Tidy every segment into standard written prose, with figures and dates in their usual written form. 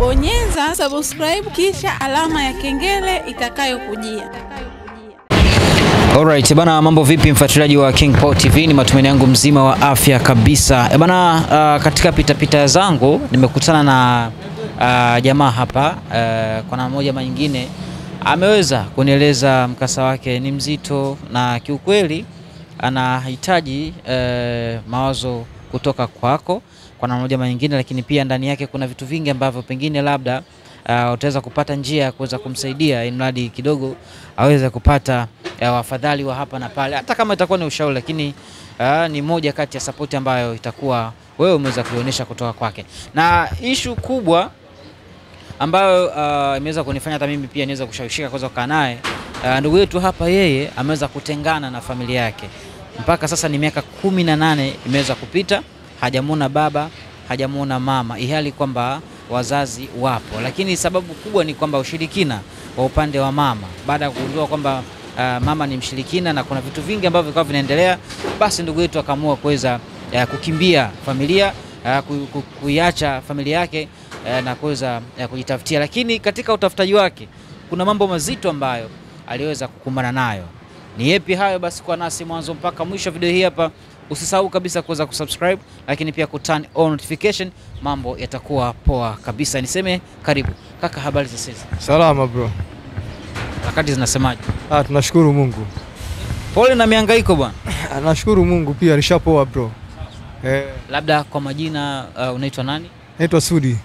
Bonyeza subscribe kisha alama ya kengele itakayokujia. Alright, bana, mambo vipi mfuatiliaji wa KingPower TV? Ni matumaini yangu mzima wa afya kabisa. Bana, katika pita zangu nimekutana na jamaa hapa kwa namna moja ama nyingine ameweza kunieleza mkasa wake ni mzito na kiukweli anahitaji mawazo kutoka kwako kwa namna moja ama nyingine, lakini pia ndani yake kuna vitu vingi ambavyo pengine labda utaweza kupata njia ya kuweza kumsaidia inadi kidogo aweze kupata wafadhali wa hapa na pale, hata kama itakuwa ni ushauri, lakini ni moja kati ya support ambayo itakuwa wewe umeweza kuionyesha kutoka kwake. Na issue kubwa ambayo imeweza kunifanya hata mimi pia niweza kushawishika kuweza kukaa naye, ndugu yetu hapa, yeye ameweza kutengana na familia yake. Mpaka sasa ni miaka 18 imeweza kupita, hajamuona baba, hajamuona mama, ihali kwamba wazazi wapo. Lakini sababu kubwa ni kwamba ushirikina wa upande wa mama. Baada ya kugundua kwamba mama ni mshirikina na kuna vitu vingi ambavyo vilikuwa vinaendelea, basi ndugu yetu akaamua kuweza kukimbia familia, kuiacha familia yake na kuweza kujitafutia. Lakini katika utafutaji wake kuna mambo mazito ambayo aliweza kukumbana nayo. Ni yapi hayo? Basi kwa nasi mwanzo mpaka mwisho video hii hapa. Usisahau kabisa kuweza kusubscribe, lakini pia kuturn on notification. Mambo yatakuwa poa kabisa. Niseme karibu kaka, habari za sasa? Salama bro. Wakati zinasemaje? Tunashukuru Mungu. Pole na mihangaiko bwana. Nashukuru Mungu pia alishapoa bro. Labda kwa majina unaitwa nani? Naitwa Sudi.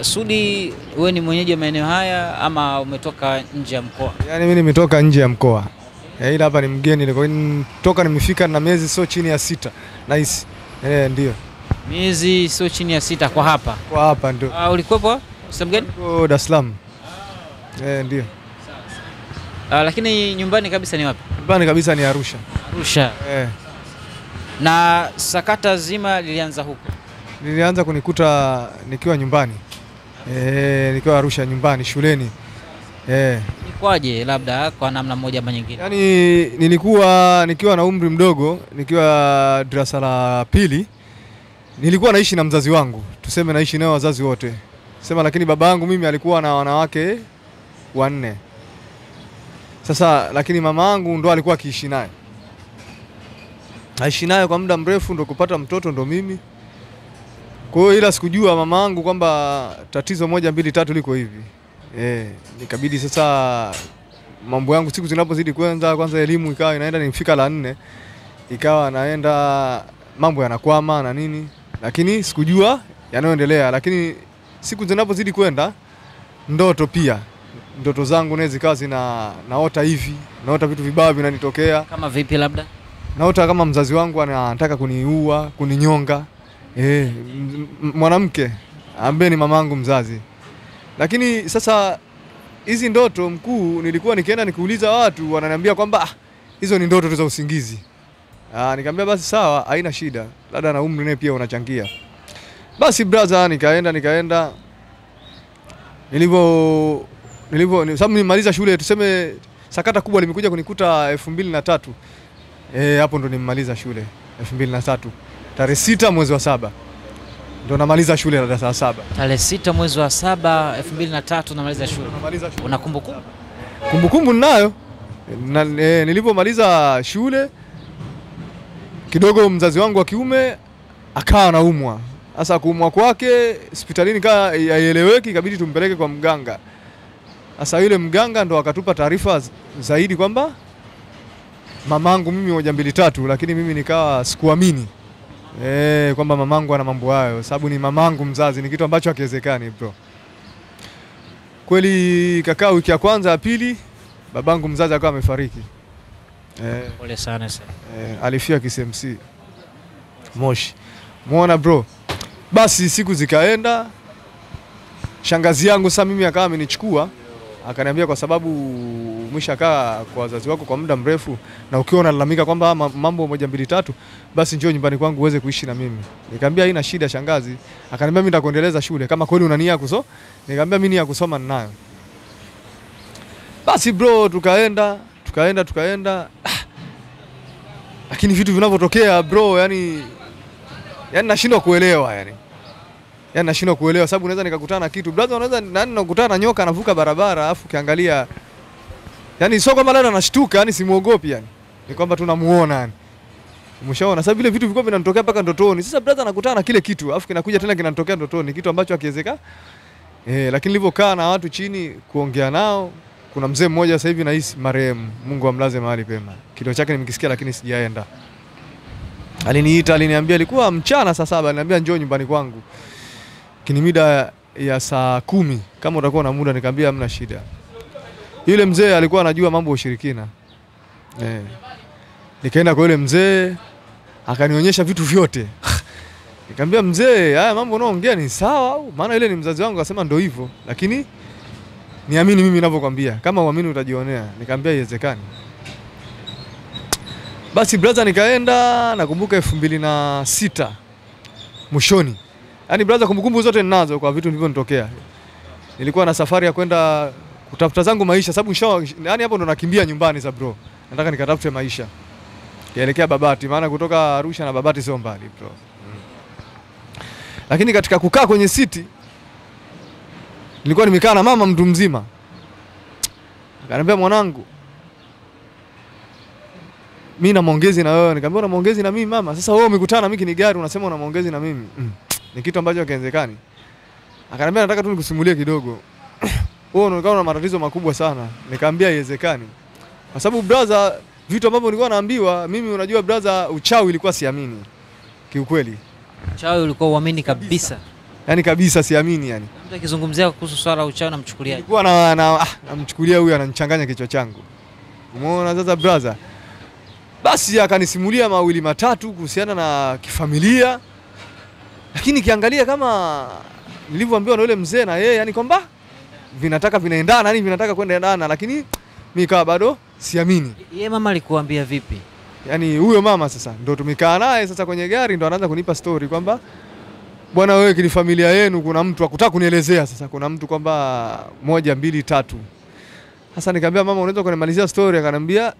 Sudi, wewe ni mwenyeji wa maeneo haya ama umetoka nje ya mkoa? Yaani mimi nimetoka nje ya mkoa. Ila hapa ni mgeni, nilitoka nimefika na miezi sio chini ya 6. Nice. Ndio. Miezi sio chini ya 6 kwa hapa. Kwa hapa ndio. Ulikuwa sehemu gani? Kwa Dar es Salaam. Ndio. Lakini nyumbani kabisa ni wapi? Nyumbani kabisa ni Arusha. Arusha. Na sakata zima lilianza huko? Lilianza kunikuta nikiwa nyumbani. Nikiwa Arusha nyumbani shuleni. Nikwaje labda kwa namna moja ama nyingine? Yaani nikiwa na umri mdogo, nikiwa darasa la pili, nilikuwa naishi na mzazi wangu. Tuseme naishi nao wazazi wote. Sema lakini baba yangu mimi alikuwa na wanawake 4. Sasa lakini mama yangu ndo alikuwa akiishi naye. Aishi naye kwa muda mrefu ndo kupata mtoto ndo mimi. Kwa hiyo ila sikujua mama yangu kwamba tatizo 1 2 3 liko hivi. Nikabidi sasa mambo yangu siku zinapozidi kwanza elimu ikawa inaenda, nifika la 4 ikawa naenda mambo yanakwama na nini, lakini sikujua yanayoendelea. Lakini siku zinapozidi kwenda, ndoto zangu nazo zikawa naota hivi, naota vitu vibaya vinanitokea. Kama vipi labda? Naota kama mzazi wangu anataka kuniua, kuninyonga. Mwanamke ambaye ni mamangu mzazi. Lakini sasa hizi ndoto mkuu, nilikuwa nikienda nikiuliza watu wananiambia kwamba hizo ni ndoto tu za usingizi. Nikamwambia basi sawa, haina shida, labda na umri naye pia unachangia. Basi brother, nikaenda nilivyo sababu nimaliza shule, tuseme sakata kubwa limekuja kunikuta 2003. Hapo ndo nimemaliza shule 2003. Tarehe 6 mwezi wa 7 ndo namaliza shule la darasa la 7. Tarehe 6 mwezi wa 7 2003 namaliza shule. Una kumbukumbu? Kumbukumbu ninayo. Nilipomaliza shule kidogo mzazi wangu wa kiume akawa anaumwa. Sasa kuumwa kwake hospitalini kaa haieleweki, ikabidi tumpeleke kwa mganga. Sasa yule mganga ndo akatupa taarifa zaidi kwamba mamangu mimi 1 2 3, lakini mimi nikawa sikuamini. Kwamba mamangu ana mambo hayo, sababu ni mamangu mzazi, ni kitu ambacho hakiwezekani bro. Kweli kakaa wiki ya kwanza ya pili, babangu mzazi akawa amefariki. Pole sana sasa. Alifia KCMC Moshi. Muona bro. Basi siku zikaenda, shangazi yangu sasa mimi akawa amenichukua, akaniambia kwa sababu umeshakaa kwa wazazi wako kwa muda mrefu na ukiwa unalalamika kwamba mambo 1 2 3, basi njoo nyumbani kwangu uweze kuishi na mimi. Nikamwambia haina shida shangazi. Akaniambia mimi nitakuendeleza shule kama kweli una nia kusoma. Nikamwambia mimi nia kusoma ninayo. Basi bro, tukaenda. Lakini vitu vinavyotokea bro, yani nashindwa kuelewa yani. Yaani nashindwa kuelewa sababu unaweza nikakutana na kitu. Brother unaweza nani nakutana na nyoka anavuka barabara alafu ukiangalia yaani sio kama labda anashtuka, yani simuogopi yani. Ni kwamba tunamuona yani. Umeshaona sasa vile vitu vilikuwa vinanitokea mpaka ndotoni. Sasa brother anakutana na kile kitu alafu kinakuja tena kinanitokea ndotoni, kitu ambacho hakiwezeka. Lakini nilipokaa na watu chini kuongea nao, kuna mzee mmoja sasa hivi nahisi marehemu, Mungu amlaze mahali pema. Kilio chake nimekisikia lakini sijaenda. Aliniita, aliniambia ilikuwa mchana saa 7, aliniambia njoo nyumbani kwangu. Kini mida ya saa 10 kama utakuwa na muda, nikamwambia hamna shida. Yule mzee alikuwa anajua mambo ya ushirikina. Nikaenda kwa yule mzee akanionyesha vitu vyote. Nikamwambia mzee, haya mambo unaongea ni sawa au? Maana ile ni mzazi wangu, akasema ndio hivyo. Lakini niamini mimi ninavyokuambia. Kama uamini utajionea. Nikamwambia haiwezekani. Basi brother nikaenda, nakumbuka 2006 mwishoni. Yaani brother kumbukumbu zote ninazo kwa vitu vilivyonitokea. Nilikuwa na safari ya kwenda kutafuta zangu maisha sababu yani hapo ndo nakimbia nyumbani za bro. Nataka nikatafute maisha. Kielekea Babati, maana kutoka Arusha na Babati sio mbali bro. Lakini katika kukaa kwenye siti nilikuwa nimekaa na mama mtu mzima. Akaniambia mwanangu, mimi na maongezi na wewe. Nikamwambia una maongezi na mimi mama? Sasa wewe umekutana na mimi ni gari unasema una maongezi na mimi. Ni kitu ambacho hakiwezekani. Akaniambia nataka tu nikusimulie kidogo. Wewe unaonekana una matatizo makubwa sana. Nikamwambia haiwezekani. Kwa sababu brother, vitu ambavyo nilikuwa naambiwa mimi, unajua brother, uchawi ilikuwa siamini. Kiukweli. Uchawi ulikuwa uamini kabisa. Yaani kabisa siamini yani. Mtu akizungumzia kuhusu swala uchawi namchukulia. Nilikuwa namchukulia huyu ananichanganya kichwa changu. Umeona sasa brother? Basi akanisimulia mawili matatu kuhusiana na kifamilia. Lakini kiangalia kama nilivyoambiwa na yule mzee na yeye, yani kwamba vinaendana, yani vinataka kwenda endana, lakini mimi kawa bado siamini. Yeye mama alikuambia vipi? Yaani huyo mama sasa ndo tumekaa naye sasa kwenye gari, ndo anaanza kunipa story kwamba bwana wewe, kile familia yenu kuna mtu akutaka kunielezea sasa, kuna mtu kwamba 1 2 3. Sasa nikamwambia mama, unaweza kunimalizia story? Akaniambia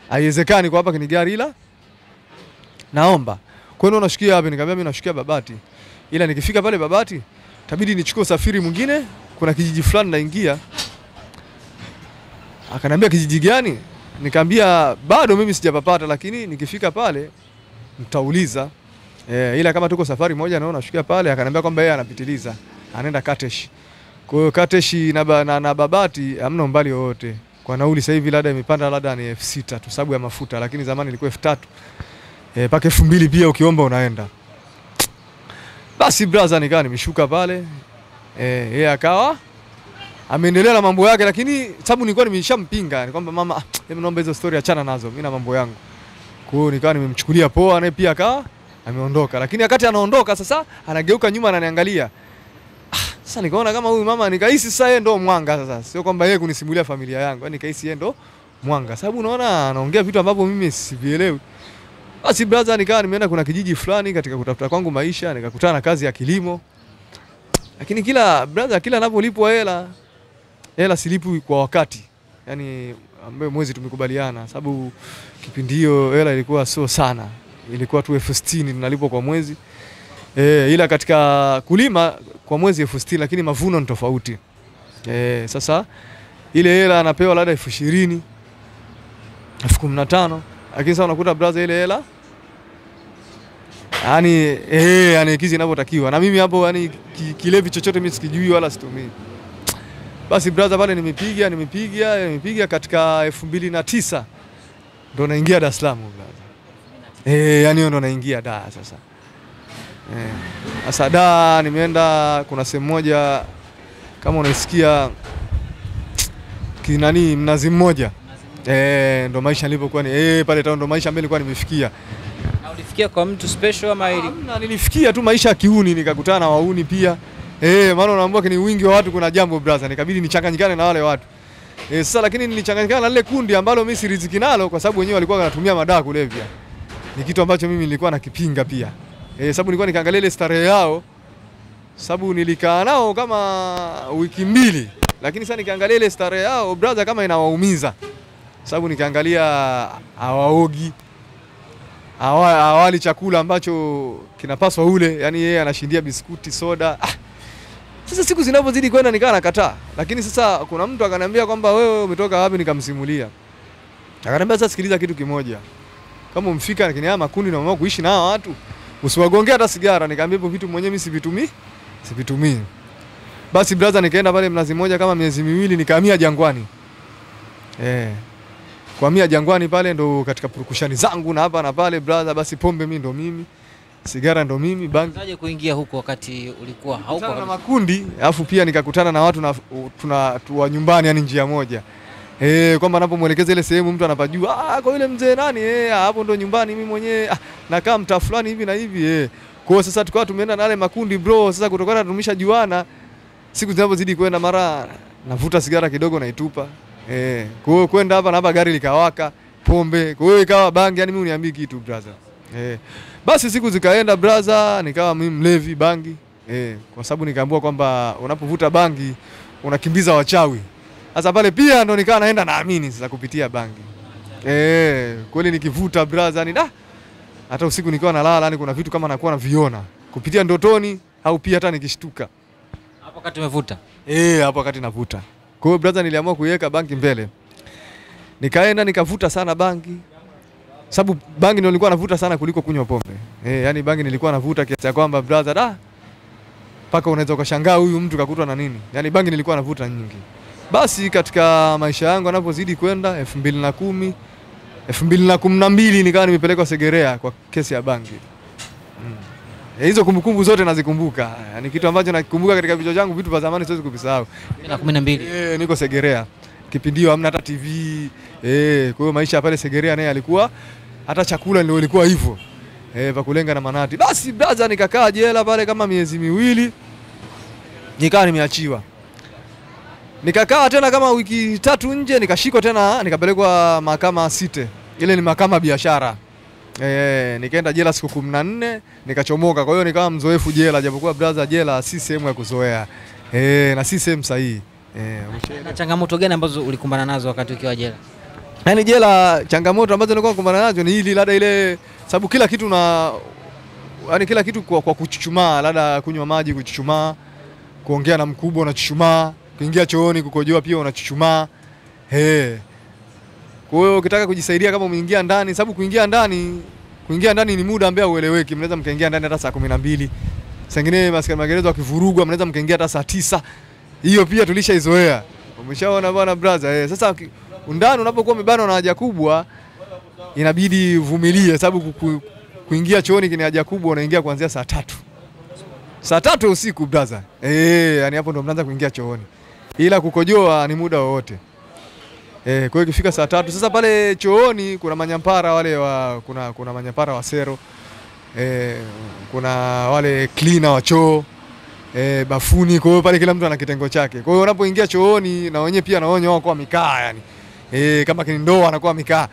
haiwezekani kwa hapa kini gari, ila naomba. Kwa nini unashukia wapi? Nikamwambia mimi nashukia Babati. Ila nikifika pale Babati itabidi nichukue usafiri mwingine, kuna kijiji fulani naingia. Akaniambia kijiji gani? Nikamwambia bado mimi sijapapata, lakini nikifika pale nitauliza. Ila kama tuko safari moja naona nashukia pale. Akaniambia kwamba yeye anapitiliza, anaenda Katesh. Kwa hiyo Katesh na Babati hamna umbali wowote. Kwa nauli sasa hivi labda imepanda, labda ni 6,000 tu sababu ya mafuta, lakini zamani ilikuwa 3,000. Paka 2,000 pia ukiomba unaenda. Basi brother nikaa nimeshuka pale. Yeye akawa ameendelea na mambo yake, lakini sababu nilikuwa nimeshampinga ni kwamba mama, hebu naomba hizo story achana nazo, mimi na mambo yangu. Kwa hiyo nikawa nimemchukulia poa, naye pia akawa ameondoka. Lakini wakati anaondoka sasa anageuka nyuma ananiangalia. Sasa nikaona kama huyu mama, nikahisi sasa yeye ndo mwanga sasa. Sio kwamba yeye kunisimulia familia yangu, yani nikahisi yeye ndo mwanga. Sababu unaona anaongea vitu ambavyo mimi sivielewi. Basi brother nikawa nimeenda kuna kijiji fulani katika kutafuta kwangu maisha, nikakutana na kazi ya kilimo. Lakini kila anapolipwa hela silipwi kwa wakati. Yaani ambaye mwezi tumekubaliana, sababu kipindi hiyo hela ilikuwa sio sana. Ilikuwa tu 60,000 tunalipwa kwa mwezi. Ila katika kulima kwa mwezi 60,000, lakini mavuno ni tofauti. Sasa ile hela anapewa labda 20,000, 15,000, lakini sasa unakuta brother ile hela yani kizi inavyotakiwa. Na mimi hapo yani kilevi chochote mimi sikijui wala situmii. Basi brother pale nimepiga katika 2009 ndo naingia Dar es Salaam brother. Yani ndo naingia Dar sasa. Sasa Dar nimeenda, kuna sehemu moja kama unaisikia kinani Mnazi Mmoja. Ndo maisha nilipokuwa ni pale town, ndo maisha ambayo nilikuwa nimefikia. Na ulifikia kwa mtu special ama ili? Nilifikia tu maisha ya kiuni, nikakutana na wauni pia. Maana unaambiwa ni wingi wa watu kuna jambo brother, nikabidi nichanganyikane na wale watu. Sasa lakini nilichanganyikana na lile kundi ambalo mimi siriziki nalo kwa sababu wenyewe walikuwa wanatumia madawa kulevya. Ni kitu ambacho mimi nilikuwa nakipinga pia. Sababu nilikuwa nikaangalia ile starehe yao. Sababu nilikaa nao kama wiki 2, lakini sasa nikaangalia ile starehe yao brother kama inawaumiza. Sababu nikaangalia hawaogi, awali chakula ambacho kinapaswa ule, yani yeye anashindia biskuti, soda. Sasa siku zinapozidi kwenda nikaa nakataa. Lakini sasa kuna mtu akaniambia kwamba wewe umetoka wapi, nikamsimulia. Akaniambia sasa sikiliza kitu kimoja. Kama umfika lakini haya makundi na mama kuishi na hawa watu, usiwagongea hata sigara. Nikamwambia hivyo vitu mwenyewe mimi sivitumii. Basi brother, nikaenda pale Mnazi Mmoja kama miezi miwili, nikahamia Jangwani. Kuhamia Jangwani pale ndo katika purukushani zangu na hapa na pale brother, basi pombe mimi ndo mimi, sigara ndo mimi, bangi. Unaje kuingia huko wakati ulikuwa hauko na makundi, alafu pia nikakutana na watu wa nyumbani, yani njia moja. Kwamba anapomuelekeza ile sehemu mtu anapajua, kwa yule mzee nani, hapo ndo nyumbani mimi mwenyewe, nakaa mtaa fulani hivi na hivi. Kwa sasa tukawa tumeenda na wale makundi bro. Sasa kutokana tumeshajuana, siku zinapozidi kwenda mara navuta sigara kidogo naitupa. Kwa hiyo kwenda hapa na hapa gari likawaka, pombe, kwa hiyo ikawa bangi, yani mimi uniambii kitu brother. Basi siku zikaenda brother, nikawa mimi mlevi bangi. Kwa sababu nikaambiwa kwamba unapovuta bangi unakimbiza wachawi. Sasa pale pia ndo nikawa naenda naamini sasa kupitia bangi. Kweli nikivuta brother ni hata usiku nikiwa nalala, yani kuna vitu kama nakuwa naviona kupitia ndotoni au pia hata nikishtuka. Hapo wakati umevuta? Hapo wakati navuta. Kwa hiyo brother, niliamua kuiweka bangi mbele. Nikaenda nikavuta sana bangi. Sababu bangi ndio nilikuwa navuta sana kuliko kunywa pombe. Yani bangi nilikuwa navuta kiasi cha kwamba brother paka unaweza ukashangaa huyu mtu kakutwa na nini. Yani bangi nilikuwa navuta nyingi. Basi katika maisha yangu yanapozidi kwenda 2010, 2012 nikawa nimepelekwa Segerea kwa kesi ya bangi. Hizo kumbukumbu zote nazikumbuka. Ni kitu ambacho nakikumbuka katika vichwa changu, vitu vya zamani siwezi kuvisahau. 2012. Niko Segerea. Kipindi hiyo hamna hata TV. Kwa hiyo maisha pale Segerea naye alikuwa hata chakula ndio ilikuwa hivyo. Pa kulenga na manati. Basi brother, nikakaa jela pale kama miezi miwili. Nikawa nimeachiwa. Nikakaa tena kama wiki 3 nje, nikashikwa tena, nikapelekwa mahakama Site. Ile ni mahakama biashara. Nikaenda jela siku 14, nikachomoka. Kwa hiyo nikawa mzoefu jela, japokuwa brother jela si sehemu ya kuzoea. Na si sehemu sahihi. Na changamoto gani ambazo ulikumbana nazo wakati ukiwa jela? Yaani jela changamoto ambazo nilikuwa nakumbana nazo ni hili, labda ile sababu kila kitu yani kila kitu kwa kuchuchumaa, labda kunywa maji kuchuchumaa, kuongea na mkubwa unachuchumaa, kuingia chooni kukojoa pia unachuchumaa. Kwa hiyo ukitaka kujisaidia kama umeingia ndani, sababu kuingia ndani ni muda ambao ueleweki. Mnaweza mkaingia ndani hata saa 12. Sengine maskani magereza wakivurugwa mnaweza mkaingia hata saa 9. Hiyo pia tulishaizoea. Umeshaona bwana brother. Sasa undani unapokuwa umebanwa na haja kubwa inabidi uvumilie, sababu kuingia chooni kwenye haja kubwa unaingia kuanzia saa 3. Saa 3 usiku brother. Yani hapo ndo mnaanza kuingia chooni. Ila kukojoa ni muda wowote. Kwa hiyo ikifika saa 3 sasa pale chooni kuna manyampara wale kuna manyampara wa sero. Kuna wale cleaner wa choo. Bafuni, kwa hiyo pale kila mtu ana kitengo chake. Kwa hiyo unapoingia chooni na wenyewe pia naonyo wao kwa mikaa yani. Kama kindoa anakuwa mikaa.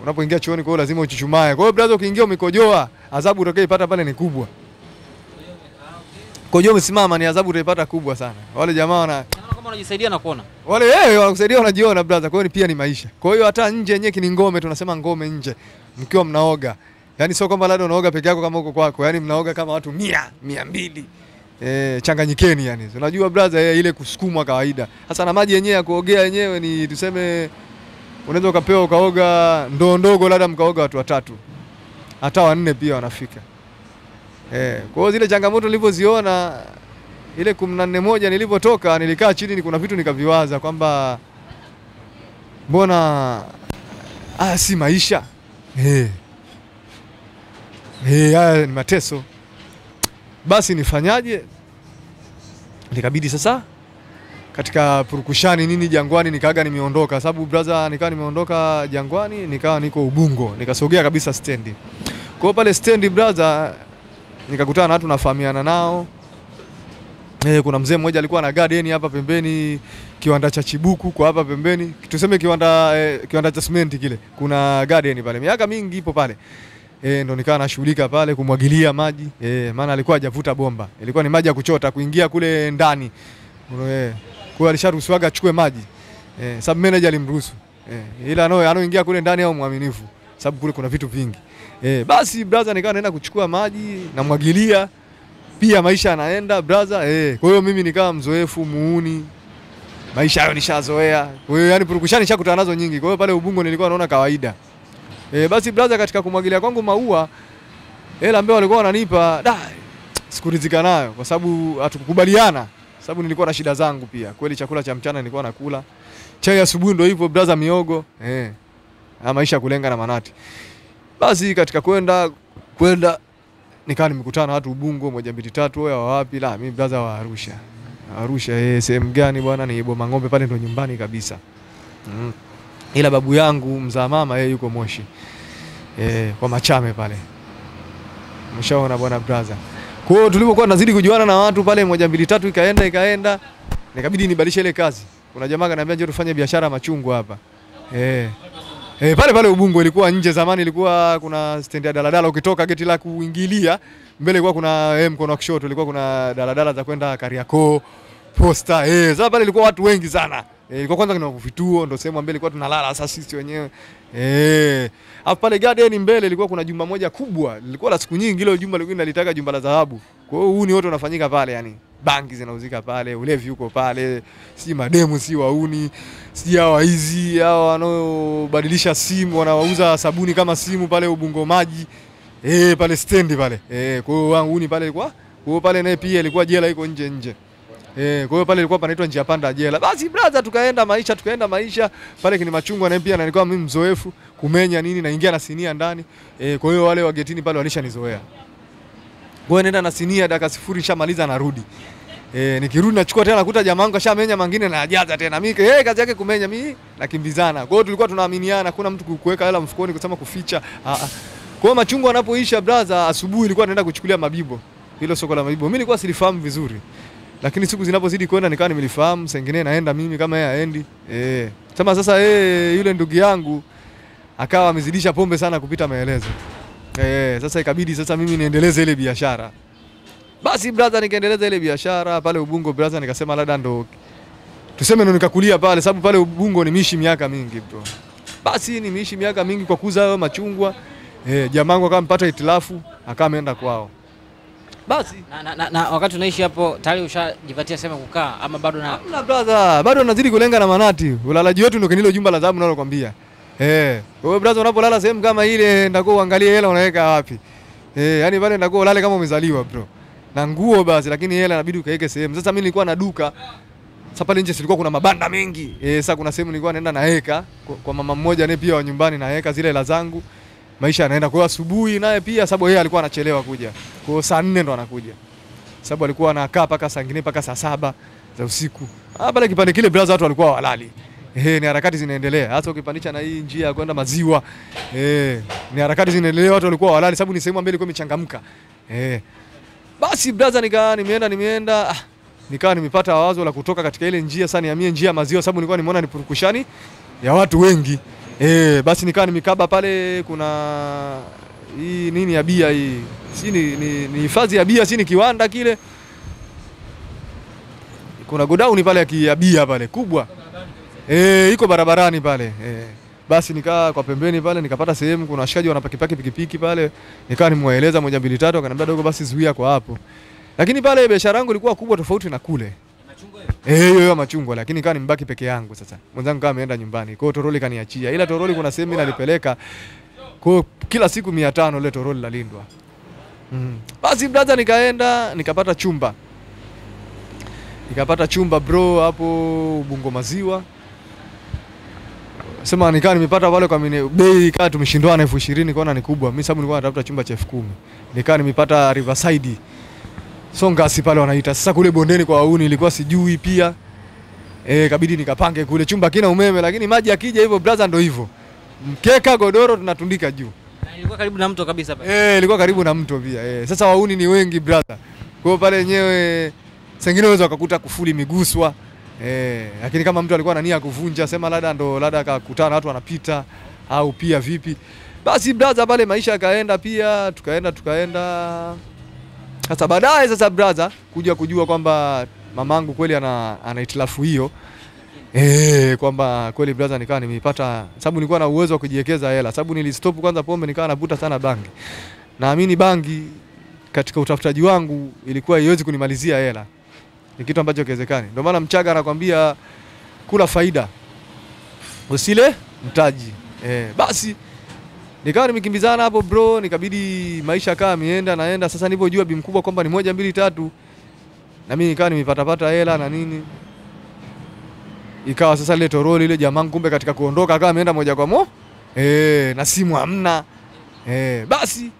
Unapoingia chooni kwa hiyo lazima uchuchumae. Kwa hiyo brother, ukiingia umekojoa, adhabu utakayoipata pale ni kubwa. Kojoa umesimama ni adhabu utaipata kubwa sana. Wale jamaa kama unajisaidia na kuona. Wale wanakusaidia unajiona brother. Kwa hiyo pia ni maisha. Kwa hiyo hata nje yenyewe ni ngome, tunasema ngome nje. Mkiwa mnaoga. Yaani sio kwamba labda unaoga peke yako kama uko kwako. Yaani mnaoga kama watu 100, 200. Changanyikeni yani. Unajua brother, ile kusukumwa kawaida. Sasa na maji yenyewe ya kuogea yenyewe ni tuseme unaweza ukapewa ukaoga ndoo ndogo, labda mkaoga watu 3. Hata 4 pia wanafika. Kwa hiyo zile changamoto nilipoziona ile 14 moja nilipotoka, nilikaa chini kuna vitu nikaviwaza kwamba mbona si maisha. Haya ni mateso. Basi nifanyaje? Nikabidi sasa katika purukushani nini Jangwani nikaaga nimeondoka, sababu brother nikawa nimeondoka Jangwani, nikawa niko Ubungo, nikasogea kabisa stendi. Kwa hiyo pale stendi brother nikakutana na watu nafahamiana nao. Kuna mzee mmoja alikuwa na garden hapa pembeni, kiwanda cha Chibuku kwa hapa pembeni. Tuseme kiwanda cha cement kile. Kuna garden pale. Miaka mingi ipo pale. Ndo nikawa nashughulika pale kumwagilia maji. Maana alikuwa hajavuta bomba. Ilikuwa ni maji ya kuchota kuingia kule ndani. Kwa alisharuhusiwaga achukue maji. Sub manager alimruhusu. Ila anoingia kule ndani au muaminifu. sababu kule kuna vitu vingi. Basi brother nikawa naenda kuchukua maji namwagilia pia maisha yanaenda brother. Kwa hiyo mimi nikawa mzoefu muuni. Maisha hayo nishazoea. Kwa hiyo yani purukushani nishakutana nazo nyingi. Kwa hiyo pale Ubungo nilikuwa naona kawaida. Basi brother katika kumwagilia kwangu maua hela ambayo walikuwa wananipa sikuridhika nayo kwa sababu hatukukubaliana. Sababu nilikuwa na shida zangu pia. Kweli chakula cha mchana nilikuwa nakula. Chai asubuhi ndio hivyo brother miogo. Maisha kulenga na manati. Basi katika kwenda nikawa nimekutana na watu Ubungo 1 2 3 wao wapi mimi brother wa Arusha. Arusha sehemu gani bwana? Ni Boma Ng'ombe pale ndo nyumbani kabisa. Ila babu yangu mzaa mama yuko Moshi. Kwa Machame pale. Mshaona bwana brother. Kwa hiyo tulipokuwa tunazidi kujuana na watu pale 1 2 3 ikaenda nikabidi nibadilishe ile kazi. Kuna jamaa akaniambia njoo tufanye biashara machungwa hapa. Pale Ubungo ilikuwa nje zamani ilikuwa kuna stendi ya daladala ukitoka geti la kuingilia mbele ilikuwa kuna mkono wa kushoto ilikuwa kuna daladala za kwenda Kariakoo, Posta. Sasa pale ilikuwa watu wengi sana. Ilikuwa kwanza kuna vituo ndo sehemu mbele ilikuwa tunalala sasa sisi wenyewe. Hapo pale garden mbele ilikuwa kuna jumba moja kubwa. Lilikuwa la siku nyingi ile jumba lilikuwa linalitaka jumba la dhahabu. Kwa hiyo huni wote unafanyika pale yani. Bangi zinauzika pale, ulevi uko pale, si mademu si wauni, si hawa hizi, hawa wanaobadilisha simu, wanauza sabuni kama simu pale Ubungo maji. Pale stendi pale. Kwa hiyo wangu huni pale ilikuwa, kwa hiyo pale naye pia ilikuwa jela iko nje. Kwa hiyo pale ilikuwa panaitwa njia panda jela. Basi brother tukaenda maisha pale kini machungwa na pia na nilikuwa mimi mzoefu kumenya nini naingia na sinia ndani. Kwa hiyo wale wa getini pale walishanizoea. Kwa hiyo nenda na sinia dakika 0 nishamaliza narudi. Nikirudi nachukua tena nakuta jamaa wangu ashamenya mangine na ajaza tena. Mimi kazi yake kumenya mimi nakimbizana. Kwa hiyo tulikuwa tunaaminiana, hakuna mtu kuweka hela mfukoni kusema kuficha. Kwa hiyo machungwa yanapoisha brother asubuhi ilikuwa naenda kuchukulia Mabibo. Hilo soko la Mabibo. Mimi nilikuwa silifahamu vizuri. Lakini siku zinapozidi kwenda nikawa nimelifahamu, sengine naenda mimi kama yeye aendi. Sasa yule ndugu yangu akawa amezidisha pombe sana kupita maelezo. Sasa ikabidi sasa mimi niendeleze ile biashara. Basi brother nikaendeleza ile biashara pale Ubungo brother nikasema labda ndo tuseme ndo nikakulia pale sababu pale Ubungo nimeishi miaka mingi bro. Basi nimeishi miaka mingi kwa kuuza hayo machungwa. Jamaa wangu akampata itilafu akaenda kwao. Basi na wakati unaishi hapo tayari ushajipatia sema kukaa ama bado na brother bado nazidi kulenga na manati. Ulalaji wetu ndio kinilo jumba la dhahabu nalokuambia. Wewe brother unapolala sehemu kama ile ndako uangalie hela unaweka wapi. Yani pale ndako ulale kama umezaliwa bro. Na nguo basi lakini hela inabidi ukaweke sehemu. Sasa mimi nilikuwa na duka. Sasa pale nje silikuwa kuna mabanda mengi. Sasa kuna sehemu nilikuwa naenda naeka kwa mama mmoja naye pia wa nyumbani naeka zile hela zangu. Maisha yanaenda kwa asubuhi naye pia sababu yeye alikuwa anachelewa kuja. Kwa saa 4 ndo anakuja. Sababu alikuwa anakaa paka saa 4 paka saa 7 za usiku. Pale kipande kile brother watu walikuwa walali. Ni harakati zinaendelea. Hata ukipandisha na hii njia ya kwenda Maziwa. Ni harakati zinaendelea watu walikuwa walali sababu ni sehemu ambayo ilikuwa imechangamka. Basi brother nimeenda nikawa nimepata wazo la kutoka katika ile njia sasa nihamie njia ya Maziwa sababu nilikuwa nimeona ni purukushani ya watu wengi. Basi nikawa nimekaba pale kuna hii nini ya bia hii. Si ni hifadhi ya bia si ni kiwanda kile. Kuna godown pale ya bia pale kubwa. Iko barabarani pale. Basi nikaa kwa pembeni pale nikapata sehemu kuna washikaji wanapaki pikipiki pale. Nikawa nimewaeleza 1 2 3 akaniambia dogo basi zuia kwa hapo. Lakini pale biashara yangu ilikuwa kubwa tofauti na kule. Hiyo machungwa lakini nikawa nimbaki peke yangu sasa. Mwenzangu kama ameenda nyumbani. Kwa hiyo toroli kaniachia. Ila toroli kuna sehemu nalipeleka. Kwa kila siku 500 ile toroli lalindwa. Basi brother nikaenda nikapata chumba. Nikapata chumba bro hapo Ubungo Maziwa. Sema nikawa nimepata wale kwa bei ikawa tumeshindwana 20,000 kwaona ni kubwa. Mimi sababu nilikuwa natafuta chumba cha 10,000. Nikawa nimepata Riverside. Songasi pale wanaita. Sasa kule bondeni kwa wauni ilikuwa sijui pia. Kabidi nikapange kule chumba kina umeme lakini maji yakija hivyo brother ndo hivyo. Mkeka godoro tunatundika juu. Na ilikuwa karibu na mto kabisa pale. Ilikuwa karibu na mto pia. Sasa wauni ni wengi brother. Kwa hiyo pale yenyewe sengine unaweza kukuta kufuli miguswa. Lakini kama mtu alikuwa na nia kuvunja sema labda akakutana na watu wanapita au pia vipi. Basi brother pale maisha yakaenda pia tukaenda. Sasa baadaye brother kuja kujua kwamba mamangu kweli ana itilafu hiyo. kwamba kweli brother nikawa nimeipata, sababu nilikuwa na uwezo wa kujiwekeza hela, sababu nilistop kwanza pombe, nikawa navuta sana bangi. Naamini bangi katika utafutaji wangu ilikuwa haiwezi kunimalizia hela, ni kitu ambacho kiwezekani. Ndio maana Mchaga anakuambia kula faida usile mtaji. Basi nikawa nimekimbizana hapo bro, nikabidi maisha kama naenda. Sasa nilipojua bi mkubwa kwamba ni 1 2 3, na mimi nikawa nimepata hela na nini, ikawa sasa ile toroli ile jamaa kumbe katika kuondoka akawa ameenda moja kwa moja na simu hamna. Basi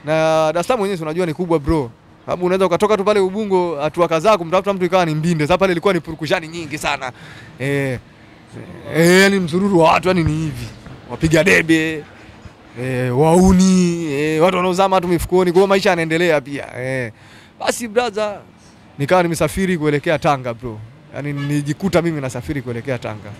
na Dar es Salaam mwenyewe unajua ni kubwa bro, sababu unaweza ukatoka tu pale Ubungo hatua kadhaa kumtafuta mtu ikawa ni Mbinde. Sasa pale ilikuwa ni purukushani nyingi sana, yani msururu wa watu, yani ni hivi wapiga debe, wauni, watu wanaozama tu mifukoni, kwa maisha yanaendelea pia. Basi brother nikawa nimesafiri kuelekea Tanga bro, yani nijikuta mimi nasafiri kuelekea Tanga.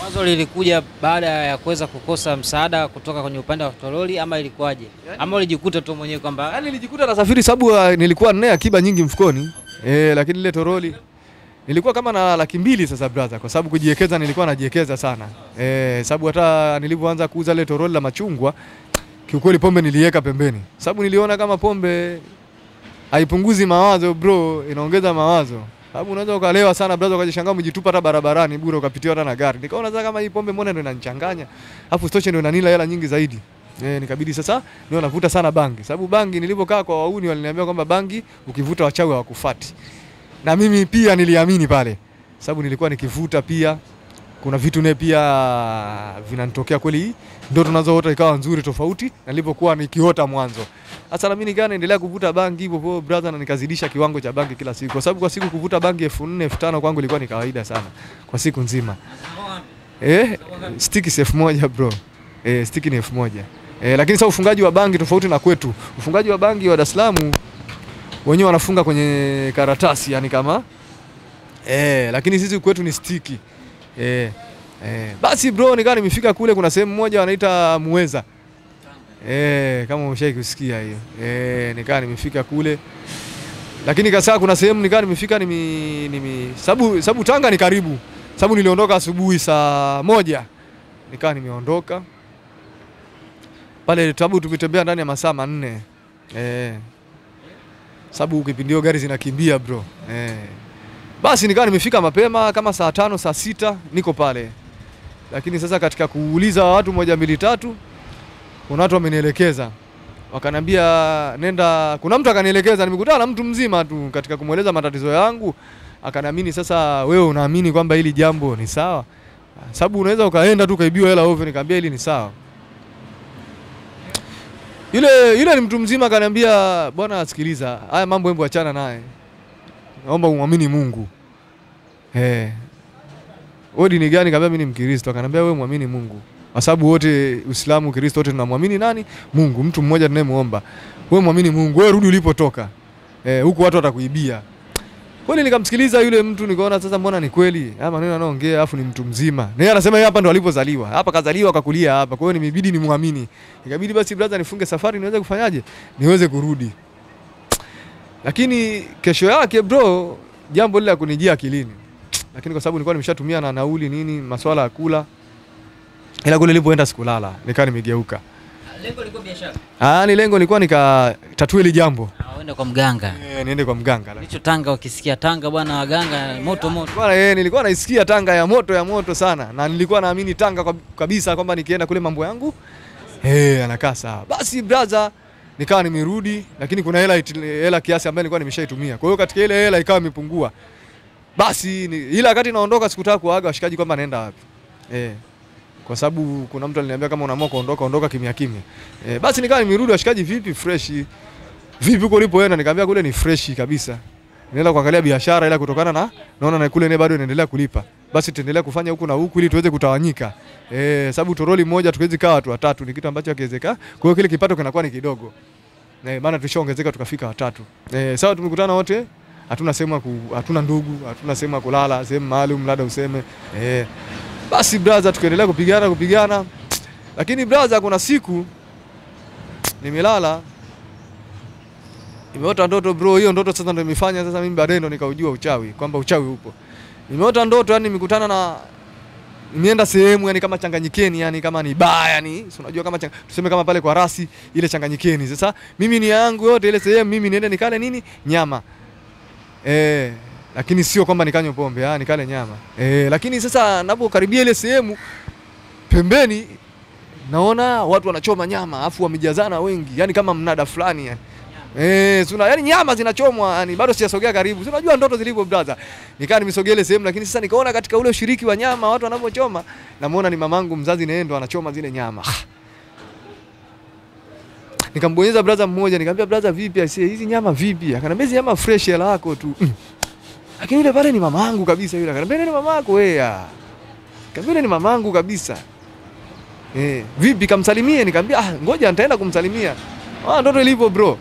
Wazo lilikuja baada ya kuweza kukosa msaada kutoka kwenye upande wa toroli ama ilikuwaje? Ama ulijikuta tu mwenyewe kwamba yani nilijikuta nasafiri sababu nilikuwa nina akiba nyingi mfukoni, lakini ile toroli nilikuwa kama na 200,000 sasa brother, kwa sababu kujiwekeza nilikuwa najiwekeza sana. Sababu hata nilipoanza kuuza ile toroli la machungwa, kiukweli pombe niliweka pembeni, sababu niliona kama pombe haipunguzi mawazo bro, inaongeza mawazo. Sababu unaweza ukalewa sana brother, ukajishangaa umejitupa hata barabarani bure, ukapitiwa hata na gari. Nikaona sasa kama hii pombe mbona ndio inanichanganya, afu stoche ndio inanila hela nyingi zaidi. Nikabidi sasa ndio navuta sana bangi, sababu bangi nilipokaa kwa wauni waliniambia kwamba bangi ukivuta wachawi hawakufuati. Na mimi pia niliamini pale, sababu nilikuwa nikivuta pia kuna vitu ne pia vinanitokea kweli, ndio tunazoota ikawa nzuri tofauti na nilipokuwa nikiota mwanzo. Sasa na mimi nikaanza naendelea kuvuta bangi hivyo brother, na nikazidisha kiwango cha bangi kila siku, kwa sababu kwa siku kuvuta bangi 4,000 5,000 kwangu ilikuwa ni kawaida sana kwa siku nzima. Stiki 1,000 bro, stiki ni 1,000. Lakini sasa ufungaji wa bangi tofauti na kwetu. Ufungaji wa bangi wa Dar es Salaam wenyewe wanafunga kwenye karatasi, yani kama lakini sisi kwetu ni stiki. Basi bro nikawa nimefika kule, kuna sehemu moja wanaita Muweza. Kama umeshawahi kusikia hiyo. Nikawa nimefika kule. Lakini kasa kuna sehemu nikawa nimefika sababu Tanga ni karibu. Sababu niliondoka asubuhi saa 1. Nikawa nimeondoka. Pale sababu tumetembea ndani ya masaa 4. Sababu kipindio gari zinakimbia bro. Basi nikawa nimefika mapema kama saa 5 saa 6 niko pale. Lakini sasa katika kuuliza watu 1 2 3 kuna watu wamenielekeza. Wakaniambia nenda, kuna mtu akanielekeza, nimekutana na mtu mzima tu katika kumueleza matatizo yangu. Akaniamini sasa wewe unaamini kwamba hili jambo ni sawa? Sababu unaweza ukaenda tu kaibiwa hela ovyo. Nikamwambia hili ni sawa. Yule ni mtu mzima akaniambia bwana sikiliza, haya mambo hebu achana naye. Naomba muamini Mungu. Wewe dini gani? Nikamwambia mimi ni Mkristo. Akaniambia wewe muamini Mungu. Kwa sababu wote Uislamu, Kristo wote tunamwamini nani? Mungu, mtu mmoja tunayemuomba. Wewe muamini Mungu, wewe rudi ulipotoka. Huko watu watakuibia. Kweli nikamsikiliza yule mtu, nikaona sasa mbona ni kweli. Haya maneno anaongea afu ni mtu mzima. Na yeye anasema yeye hapa ndo alipozaliwa. Hapa kazaliwa akakulia hapa. Kwa hiyo nimebidi nimuamini. Ikabidi basi brother nifunge safari niweze kufanyaje? Niweze kurudi. Lakini kesho yake bro, jambo lile kunijia akilini. Lakini kwa sababu nilikuwa nimeshatumia na nauli nini, masuala ya kula. Ila kule nilipoenda sikulala, nikawa nimegeuka. Lengo liko biashara. Ni lengo lilikuwa nikatatue ile jambo. Uende kwa mganga. Niende kwa mganga. Hicho Tanga ukisikia Tanga bwana waganga moto. Bwana nilikuwa naisikia Tanga ya moto sana, na nilikuwa naamini Tanga kabisa kwamba nikienda kule mambo yangu anakaa sawa. Basi brother nikawa nimerudi, lakini kuna hela kiasi ambayo nilikuwa nimeshaitumia. Kwa hiyo katika ile hela ikawa imepungua. Basi ila wakati naondoka sikutaka kuaga washikaji kwamba naenda wapi. Kwa sababu kuna mtu aliniambia kama unaamua kuondoka ondoka kimya. Basi nikawa nimerudi, washikaji vipi fresh? Vipi huko ulipoenda? Nikamwambia kule ni fresh kabisa. Nenda kuangalia biashara, ila kutokana na naona na kule bado inaendelea kulipa. Basi tuendelea kufanya huku na huku ili tuweze kutawanyika. Sababu toroli moja tukiwezi kaa watu watatu ni kitu ambacho hakiwezekani. Kwa hiyo kile kipato kinakuwa ni kidogo. Maana tulishaongezeka tukafika watatu. Sawa tumekutana wote, hatuna sehemu hatuna ndugu, hatuna sehemu ya kulala, sehemu maalum labda useme. Basi brother tukaendelea kupigana. Lakini brother kuna siku nimelala nimeota ndoto bro, hiyo ndoto sasa ndio imefanya sasa mimi baadaye ndo nikaujua uchawi, kwamba uchawi upo. Nimeota ndoto yani nimekutana na nimeenda sehemu yani kama Changanyikeni yani kama ni baa yani, si unajua kama tuseme kama pale kwa rasi ile Changanyikeni. Sasa mimi ni yangu yote ile sehemu mimi niende nikale nini? Nyama. Lakini sio kwamba nikanywe pombe, nikale nyama. Lakini sasa napokaribia ile sehemu pembeni naona watu wanachoma nyama afu wamejazana wengi yani kama mnada fulani yani. Yani nyama zinachomwa yani bado sijasogea karibu. Si unajua ndoto zilivyo brother. Nikaa nimesogea ile sehemu lakini sasa nikaona katika ule ushiriki wa nyama watu wanapochoma namuona ni mamangu mzazi naye ndo anachoma zile nyama. Nikambonyeza brother mmoja nikamwambia brother vipi hizi nyama vipi? Akaniambia hizi nyama fresh hela yako tu. Lakini yule pale ni mamangu kabisa yule. Akaniambia ni mamako wewe. Nikamwambia ni mamangu kabisa. Vipi kamsalimie? Nikamwambia ngoja nitaenda kumsalimia. Ndoto ilivyo bro.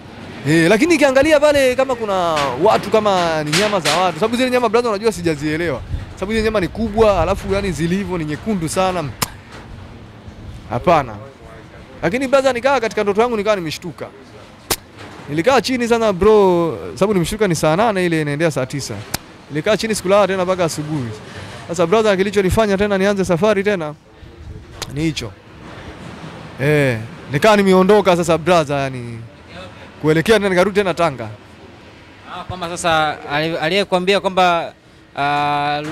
Lakini nikiangalia pale kama kuna watu kama ni nyama za watu. Sababu zile nyama brother unajua sijazielewa. Sababu zile nyama ni kubwa, alafu yani zilivyo ni nyekundu sana. Hapana. Lakini brother nikaa katika ndoto yangu nikaa nimeshtuka. Nilikaa chini sana bro, sababu nimeshtuka ni saa 8 ile inaendea saa 9. Nilikaa chini sikulala tena mpaka asubuhi. Sasa brother kilichonifanya tena nianze safari tena ni hicho. Nikaa nimeondoka sasa brother yani kuelekea tena nikarudi tena Tanga. Kwamba sasa aliyekwambia kwamba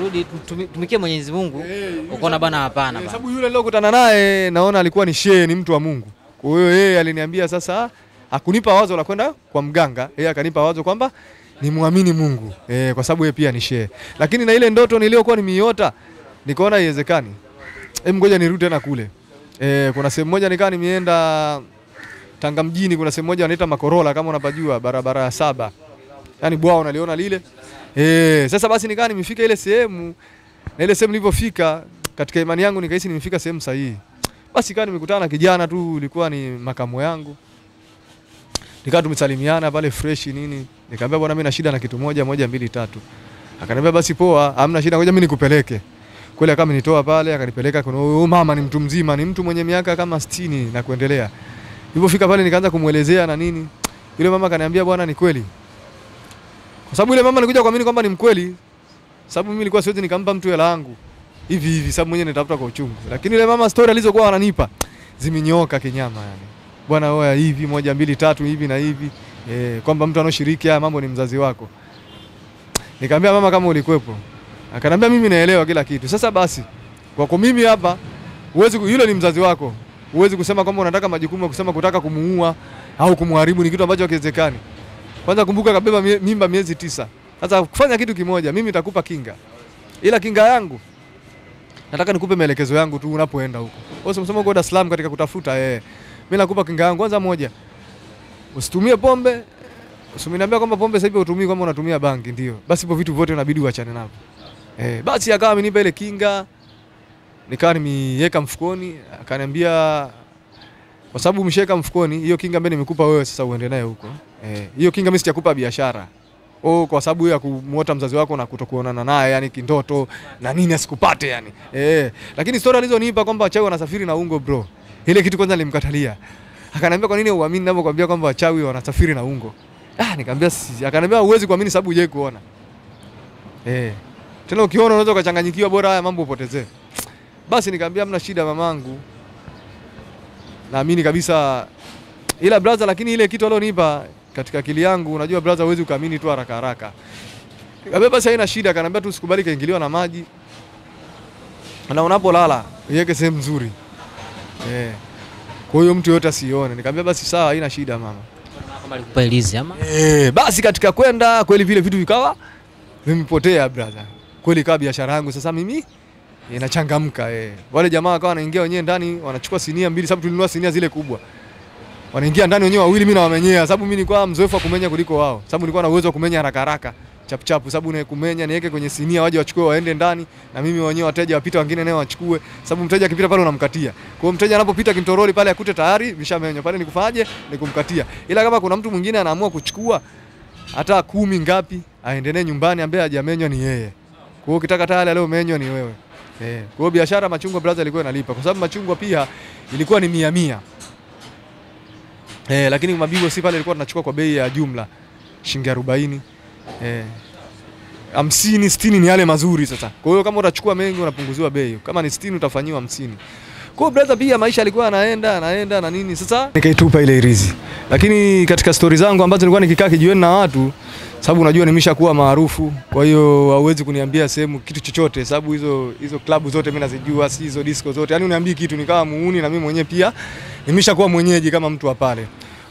rudi tumikie Mwenyezi Mungu, ukaona bana hapana bana. Sababu yule nilokutana naye naona alikuwa ni shehe, ni mtu wa Mungu. Kwa hiyo yeye aliniambia sasa hakunipa wazo la kwenda kwa mganga, yeye akanipa wazo kwamba nimwamini Mungu. Kwa sababu yeye pia ni shehe. Lakini na ile ndoto niliyokuwa nimeiota nikaona haiwezekani. Ngoja nirudi tena kule. Kuna sehemu moja nikaa nimeenda Tanga mjini, kuna sehemu moja wanaita Makorola kama unapajua, barabara ya 7. Yaani bwao unaliona lile. Sasa basi nikaa nimefika ile sehemu, na ile sehemu nilipofika katika imani yangu nikahisi nimefika sehemu sahihi. Basi kaa nimekutana na kijana tu, ilikuwa ni makamo yangu. Nikaa tumesalimiana pale fresh nini. Nikamwambia bwana mimi na shida na kitu moja 1 2 3. Akaniambia basi poa, hamna shida, ngoja mimi nikupeleke. Kweli akanitoa pale akanipeleka kuna huyo mama, ni mtu mzima, ni mtu mwenye miaka kama 60 na kuendelea. Nilipofika pale nikaanza kumuelezea na nini. Yule mama akaniambia bwana ni kweli. Kwa sababu yule mama nilikuja kuamini kwamba ni mkweli. Sababu mimi nilikuwa siwezi nikampa mtu hela yangu hivi sababu mwenyewe nitafuta kwa uchungu. Lakini yule mama story alizokuwa wananipa zimenyoka kinyama yani. Bwana oya hivi 1 2 3 hivi na hivi. Kwamba mtu anoshiriki haya mambo ni mzazi wako. Nikamwambia mama kama ulikuwepo. Akaniambia mimi naelewa kila kitu. Sasa basi kwako mimi hapa yule ni mzazi wako. Huwezi kusema kwamba unataka majukumu ya kusema kutaka kumuua au kumharibu, ni kitu ambacho hakiwezekani. Kwanza kumbuka kabeba mimba miezi 9. Sasa kufanya kitu kimoja, mimi nitakupa kinga. Ila kinga yangu nataka nikupe maelekezo yangu tu unapoenda huko. Wewe umesema uko Dar es Salaam katika kutafuta mimi nakupa kinga yangu. Kwanza moja, usitumie pombe. Usiniambia kwamba pombe sasa hivi utumii kama unatumia bangi ndio. Basi hivyo vitu vyote unabidi uachane navyo. Basi akawa amenipa ile kinga. Nikawa nimeiweka mfukoni, akaniambia kwa sababu umesheka mfukoni, hiyo kinga mbele nimekupa wewe sasa uende naye huko. Hiyo kinga mimi sijakupa biashara. Kwa sababu ya kumuota mzazi wako na kutokuonana naye yani kindoto na nini asikupate yani. Lakini story alizonipa kwamba wachawi wanasafiri na ungo bro. Ile kitu kwanza nilimkatalia. Akaniambia kwa nini uamini ninapokuambia kwamba wachawi wanasafiri na ungo? Nikamwambia akaniambia huwezi kuamini sababu hujai kuona. Tena ukiona unaweza ukachanganyikiwa, bora haya mambo upotezee. Basi nikamwambia hamna shida mamangu. Naamini kabisa ila brother, lakini ile kitu alionipa katika akili yangu, unajua brother huwezi ukaamini tu haraka haraka. Nikamwambia basi haina shida, akaniambia tu usikubali kaingiliwa na maji. Na unapolala iweke sehemu nzuri. Kwa hiyo mtu yote asione. Nikamwambia basi sawa haina shida mama. Kama alikupa elizi ama? Basi katika kwenda kweli vile vitu vikawa vimepotea brother. Kweli kaa biashara yangu sasa mimi inachangamka. Wale jamaa wakawa wanaingia wenyewe ndani wanachukua sinia 2 sababu tulinunua sinia zile kubwa. Wanaingia ndani wenyewe wawili, mimi na wamenyea sababu mimi nilikuwa mzoefu wa kumenya kuliko wao. Sababu nilikuwa na uwezo wa kumenya haraka haraka, chap chap, sababu na kumenya niweke kwenye sinia waje wachukue waende ndani na mimi wenyewe wateja wapita wengine nao wachukue, sababu mteja akipita pale unamkatia. Kwa hiyo mteja anapopita kimtoroli pale akute tayari vishamenywa pale, nikufanyaje? Nikumkatia. Ila kama kuna mtu mwingine anaamua kuchukua hata 10 ngapi aendelee nyumbani ambaye hajamenywa ni yeye. Kwa hiyo ukitaka tayari leo menywa ni wewe. Kwa hiyo biashara machungwa brother ilikuwa inalipa kwa sababu machungwa pia ilikuwa ni 100. Lakini mabibo si pale ilikuwa tunachukua kwa bei ya jumla shilingi 40. 50, 60 ni yale mazuri sasa. Kwa hiyo kama utachukua mengi unapunguziwa bei. Kama ni 60 utafanyiwa 50. Kwa brother pia maisha alikuwa anaenda na nini. Sasa nikaitupa ile irizi. Lakini katika stories zangu ambazo nilikuwa nikikaa kijiweni na watu, sababu unajua nimeshakuwa maarufu, kwa hiyo hauwezi kuniambia sehemu kitu chochote, sababu hizo klabu zote mimi nazijua, si hizo disco zote. Yaani uniambie kitu nikawa muuni, na mimi mwenyewe pia nimeshakuwa mwenyeji kama mtu wa pale.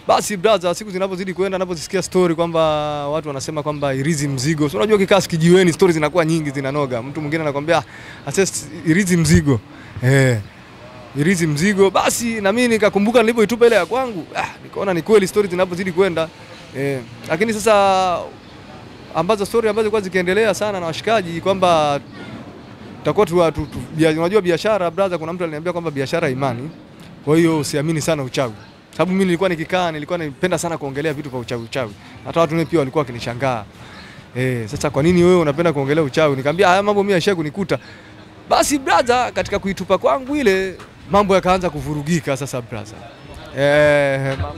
Basi brother, siku zinapozidi kwenda, ninapozisikia story kwamba watu wanasema kwamba irizi mzigo. So unajua kikaa kijiweni stories zinakuwa nyingi, zinanoga. Mtu mwingine anakuambia assess irizi mzigo. Irizi mzigo. Basi na mimi nikakumbuka nilipoitupa ile ya kwangu, nikaona ni kweli stories zinapozidi kwenda. Lakini sasa story ambazo kwa zikiendelea sana na washikaji kwamba tutakuwa unajua biashara brother, kuna mtu aliniambia kwamba biashara imani. Kwa hiyo usiamini sana uchawi. Sababu mimi nilikuwa nilikuwa napenda sana kuongelea vitu vya uchawi. Hata watu wengi pia walikuwa wakinishangaa. Sasa kwa nini wewe unapenda kuongelea uchawi? Nikamwambia haya mambo mimi yashaye kunikuta. Basi brother, katika kuitupa kwangu ile mambo yakaanza kuvurugika sasa brother.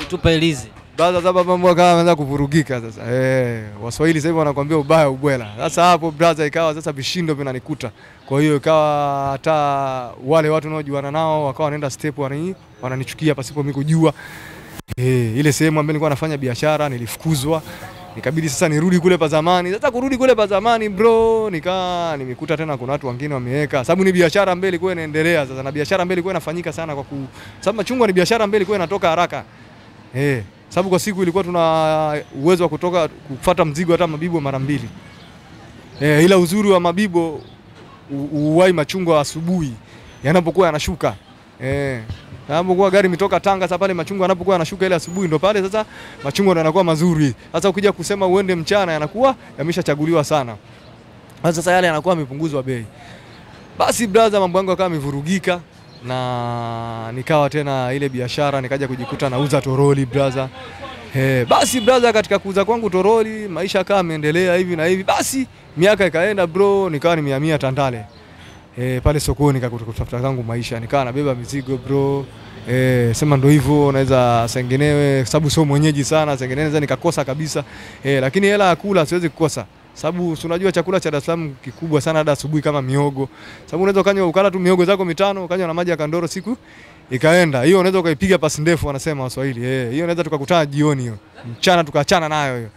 Tupa ilizi. Brother, sababu mambo yakaanza kuvurugika sasa. Waswahili sasa hivi wanakuambia ubaya ubwela. Sasa hapo brother ikawa sasa vishindo vinanikuta. Kwa hiyo ikawa hata wale watu wanaojuana nao wakawa wanaenda step wananichukia pasipo mimi kujua. Ile sehemu ambayo nilikuwa nafanya biashara nilifukuzwa. Nikabidi sasa nirudi kule pa zamani. Sasa kurudi kule pa zamani bro, nimekuta tena kuna watu wengine wameweka. Sababu ni biashara ambayo ilikuwa inaendelea sasa, na biashara ambayo ilikuwa inafanyika sana sababu machungwa ni biashara ambayo ilikuwa inatoka haraka. Sababu kwa siku ilikuwa tuna uwezo wa kufuata mzigo hata mabibo mara 2. Ila uzuri wa mabibo uwai machungwa asubuhi yanapokuwa yanashuka. Yanapokuwa gari imetoka Tanga, sasa pale machungwa yanapokuwa yanashuka ile asubuhi ndo pale sasa machungwa ndo yanakuwa mazuri. Sasa ukija kusema uende mchana yanakuwa yameshachaguliwa sana. Sasa yale yanakuwa yamepunguzwa bei. Basi brother, mambo yangu yakawa yamevurugika na nikawa tena ile biashara nikaja kujikuta nauza toroli brother. Basi brother, katika kuuza kwangu toroli maisha yakawa yameendelea hivi na hivi. Basi miaka ikaenda bro, nikawa nimehamia Tandale. Pale sokoni kutafuta zangu maisha, nikawa nabeba mizigo bro. Sema ndo hivyo, naweza sengenewe sababu sio mwenyeji sana, sengenewe naweza nikakosa kabisa. Lakini hela ya kula siwezi kukosa. Sababu unajua chakula cha Dar es Salaam kikubwa sana hadi asubuhi kama miogo. Sababu unaweza ukanywa ukala tu miogo zako 5, ukanywa na maji ya kandoro siku ikaenda. Hiyo unaweza ukaipiga pasi ndefu wanasema Waswahili. Hiyo unaweza tukakutana jioni hiyo. Mchana tukaachana nayo hiyo.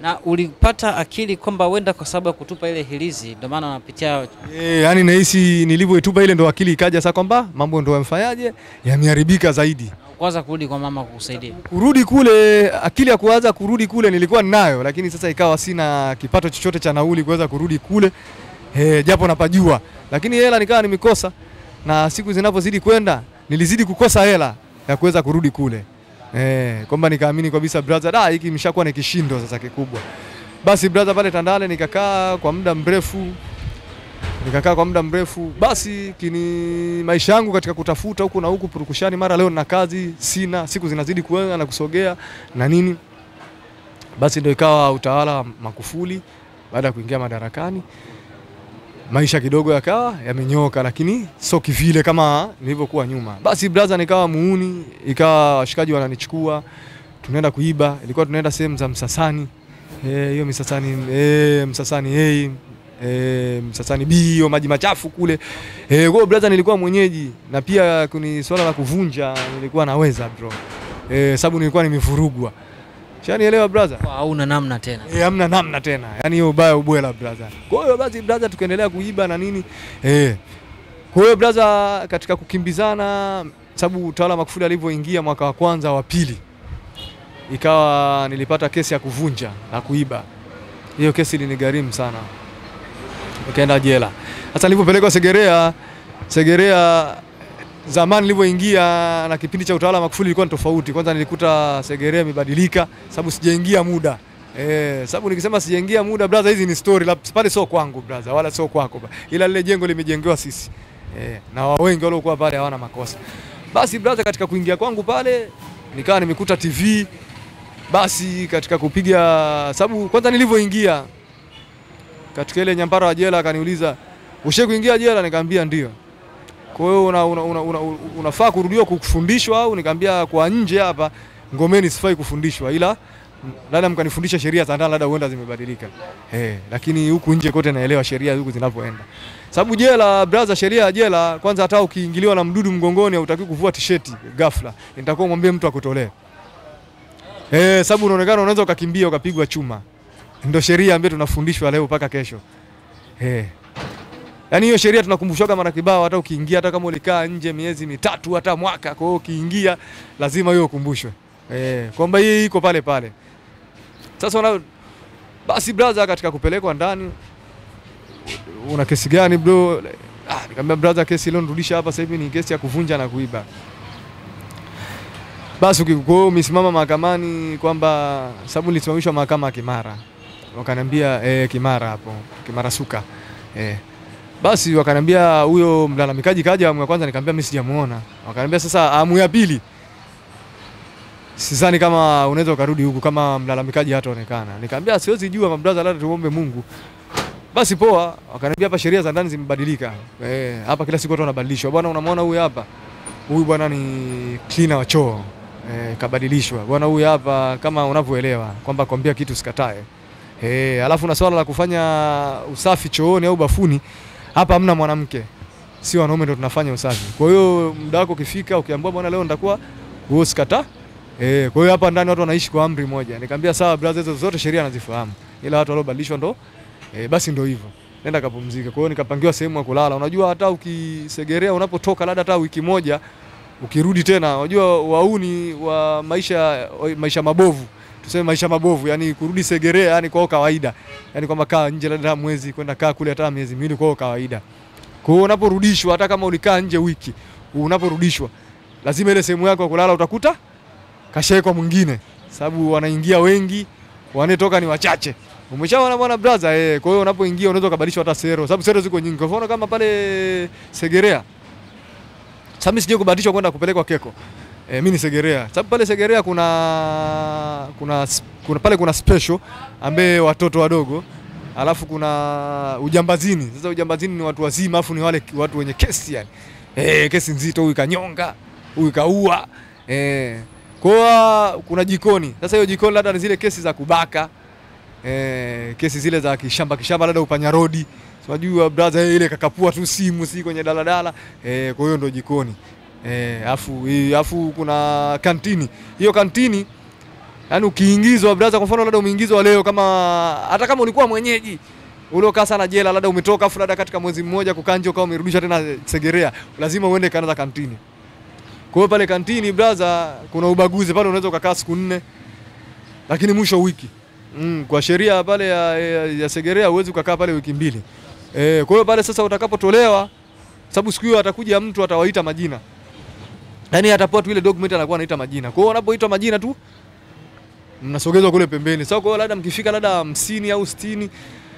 Na ulipata akili kwamba wenda kwa sababu ya kutupa ile hilizi ndio maana unapitia yani nahisi nilivyoitupa ile ndo akili ikaja sasa kwamba mambo ndo yamfanyaje yameharibika zaidi. Kwanza kurudi kwa mama kukusaidia. Kurudi kule, akili ya kuanza kurudi kule nilikuwa ninayo, lakini sasa ikawa sina kipato chochote cha nauli kuweza kurudi kule. Japo napajua, lakini hela nikawa nimekosa, na siku zinapozidi kwenda nilizidi kukosa hela ya kuweza kurudi kule. Kwamba nikaamini kabisa brother, hiki imeshakuwa ni kishindo sasa kikubwa. Basi brother, pale Tandale nikakaa kwa muda mrefu. Basi maisha yangu katika kutafuta huku na huku purukushani, mara leo na kazi sina, siku zinazidi kuenda na kusogea na nini. Basi ndio ikawa utawala Magufuli baada ya kuingia madarakani. Maisha kidogo yakawa yamenyoka, lakini sio kivile kama nilivyokuwa nyuma. Basi brother, nikawa muuni, ikawa washikaji wananichukua, tunaenda kuiba. Ilikuwa tunaenda sehemu za Msasani. Hiyo Msasani Msasani B, hiyo maji machafu kule. Kwa brother nilikuwa mwenyeji, na pia kuni swala la kuvunja nilikuwa naweza bro. Sababu nilikuwa nimevurugwa. Shanielewa brother? Hauna namna tena. Hamna namna tena. Yaani hiyo ubaya ubwela brother. Kwa hiyo basi brother tukaendelea kuiba na nini. Kwa hiyo brother, katika kukimbizana, sababu utawala Magufuli alivyoingia mwaka wa kwanza wa pili, ikawa nilipata kesi ya kuvunja na kuiba. Hiyo kesi ilinigharimu sana. Nikaenda jela. Sasa nilipopelekwa Segerea zamani nilivyoingia na kipindi cha utawala Magufuli ilikuwa ni tofauti. Kwanza nilikuta Segerea imebadilika sababu sijaingia muda. Sababu nikisema sijaingia muda brother, hizi ni story pale, sio kwangu brother, wala sio kwako. Ila lile jengo limejengewa sisi. Na wengi waliokuwa pale hawana makosa. Basi brother, katika kuingia kwangu pale nikawa nimekuta TV. Basi katika kupiga, sababu kwanza nilivyoingia katika ile nyampara wa jela akaniuliza, "Ushe kuingia jela?" Nikamwambia ndio. "Kwa hiyo unafaa kurudiwa kufundishwa au?" Nikamwambia kwa nje hapa Ngomeni sifai kufundishwa, ila labda mkanifundisha sheria za ndani, labda huenda zimebadilika. Lakini huku nje kote naelewa sheria huku zinapoenda. Sababu jela brother, sheria ya jela kwanza, hata ukiingiliwa na mdudu mgongoni hutaki kuvua t-shirt ghafla, nitakuwa mwambie mtu akutolee. Sababu unaonekana unaweza ukakimbia ukapigwa chuma. Ndio sheria ambayo tunafundishwa leo mpaka kesho. Yaani hiyo sheria tunakumbushwa mara kibao, hata ukiingia, hata kama ulikaa nje miezi mitatu hata mwaka, kwa hiyo ukiingia lazima hiyo ukumbushwe. Kwamba hii iko pale pale. Sasa basi brother, katika kupelekwa ndani, una kesi gani bro? Nikamwambia brother, kesi ile nirudisha hapa sasa hivi ni kesi ya kuvunja na kuiba. Basi ukikoo umesimama mahakamani kwamba sababu nilisimamishwa mahakama ya Kimara. Wakaniambia Kimara hapo, Kimara Suka. Basi wakaniambia huyo mlalamikaji kaja amu ya kwanza, nikamwambia mimi sijamuona. Wakaniambia sasa amu ya pili sidhani kama unaweza ukarudi huku kama mlalamikaji hataonekana. Nikamwambia siwezi jua kwa brother, labda tuombe Mungu. Basi poa. Wakaniambia hapa sheria za ndani zimebadilika. Hapa kila siku watu wanabadilishwa. Bwana unamwona huyu hapa? Huyu bwana ni cleaner wa choo. Kabadilishwa. Bwana huyu hapa kama unavyoelewa kwamba kwambia kitu sikatae. Alafu na swala la kufanya usafi chooni au bafuni, hapa hamna mwanamke. Si wanaume ndio tunafanya usafi. Kwa hiyo muda wako ukifika ukiambiwa bwana leo nitakuwa wewe sikata. Kwa hiyo hapa ndani watu wanaishi kwa amri moja. Nikamwambia sawa brother, hizo zote sheria nazifahamu. Ila watu waliobadilishwa ndo basi ndio hivyo. Nenda kapumzika. Kwa hiyo nikapangiwa sehemu ya kulala. Unajua hata ukisegerea unapotoka labda hata wiki moja ukirudi tena, unajua wauni wa maisha mabovu. Tuseme maisha mabovu, yani kurudi Segerea yani kwa kawaida. Yani kwamba kaa nje labda mwezi kwenda kaa kule hata miezi miwili kwa kawaida. Kwa hiyo unaporudishwa, hata kama ulikaa nje wiki, unaporudishwa lazima ile sehemu yako ya kulala utakuta kashawekwa mwingine, sababu wanaingia wengi, wanetoka ni wachache. Umeshaona bwana brother, kwa hiyo unapoingia unaweza kubadilishwa hata sero, sababu sero ziko nyingi. Kwa mfano kama pale Segerea, sasa mimi sije kubadilishwa kwenda kupelekwa Keko. Mimi ni Segerea. Sababu pale Segerea kuna special ambaye watoto wadogo. Alafu kuna ujambazini. Sasa ujambazini ni watu wazima, afu ni wale watu wenye kesi yani. Kesi nzito, huyu kanyonga, huyu kaua. Kwa kuna jikoni. Sasa hiyo jikoni labda ni zile kesi za kubaka. Kesi zile za kishamba labda upanya rodi. Unajua brother ile kakapua tu simu si kwenye daladala. Kwa hiyo ndio jikoni. Afu kuna kantini. Hiyo kantini yani ukiingizwa brother, kwa mfano labda umeingizwa leo, kama hata kama ulikuwa mwenyeji uliokaa sana jela, labda umetoka afu labda katika mwezi mmoja kukaa nje ukawa umerudishwa tena Segerea, lazima uende kanaza kantini. Kwa hiyo pale kantini brother kuna ubaguzi pale, unaweza ukakaa siku 4 lakini mwisho wiki. Kwa sheria pale ya Segerea huwezi ukakaa pale wiki 2. Kwa hiyo pale sasa utakapotolewa, sababu siku hiyo atakuja mtu atawaita majina. Yaani atapoa tu ile document anakuwa anaita majina. Kwa hiyo unapoitwa majina tu mnasogezwa kule pembeni. Sasa kwa hiyo labda mkifika labda 50 au 60,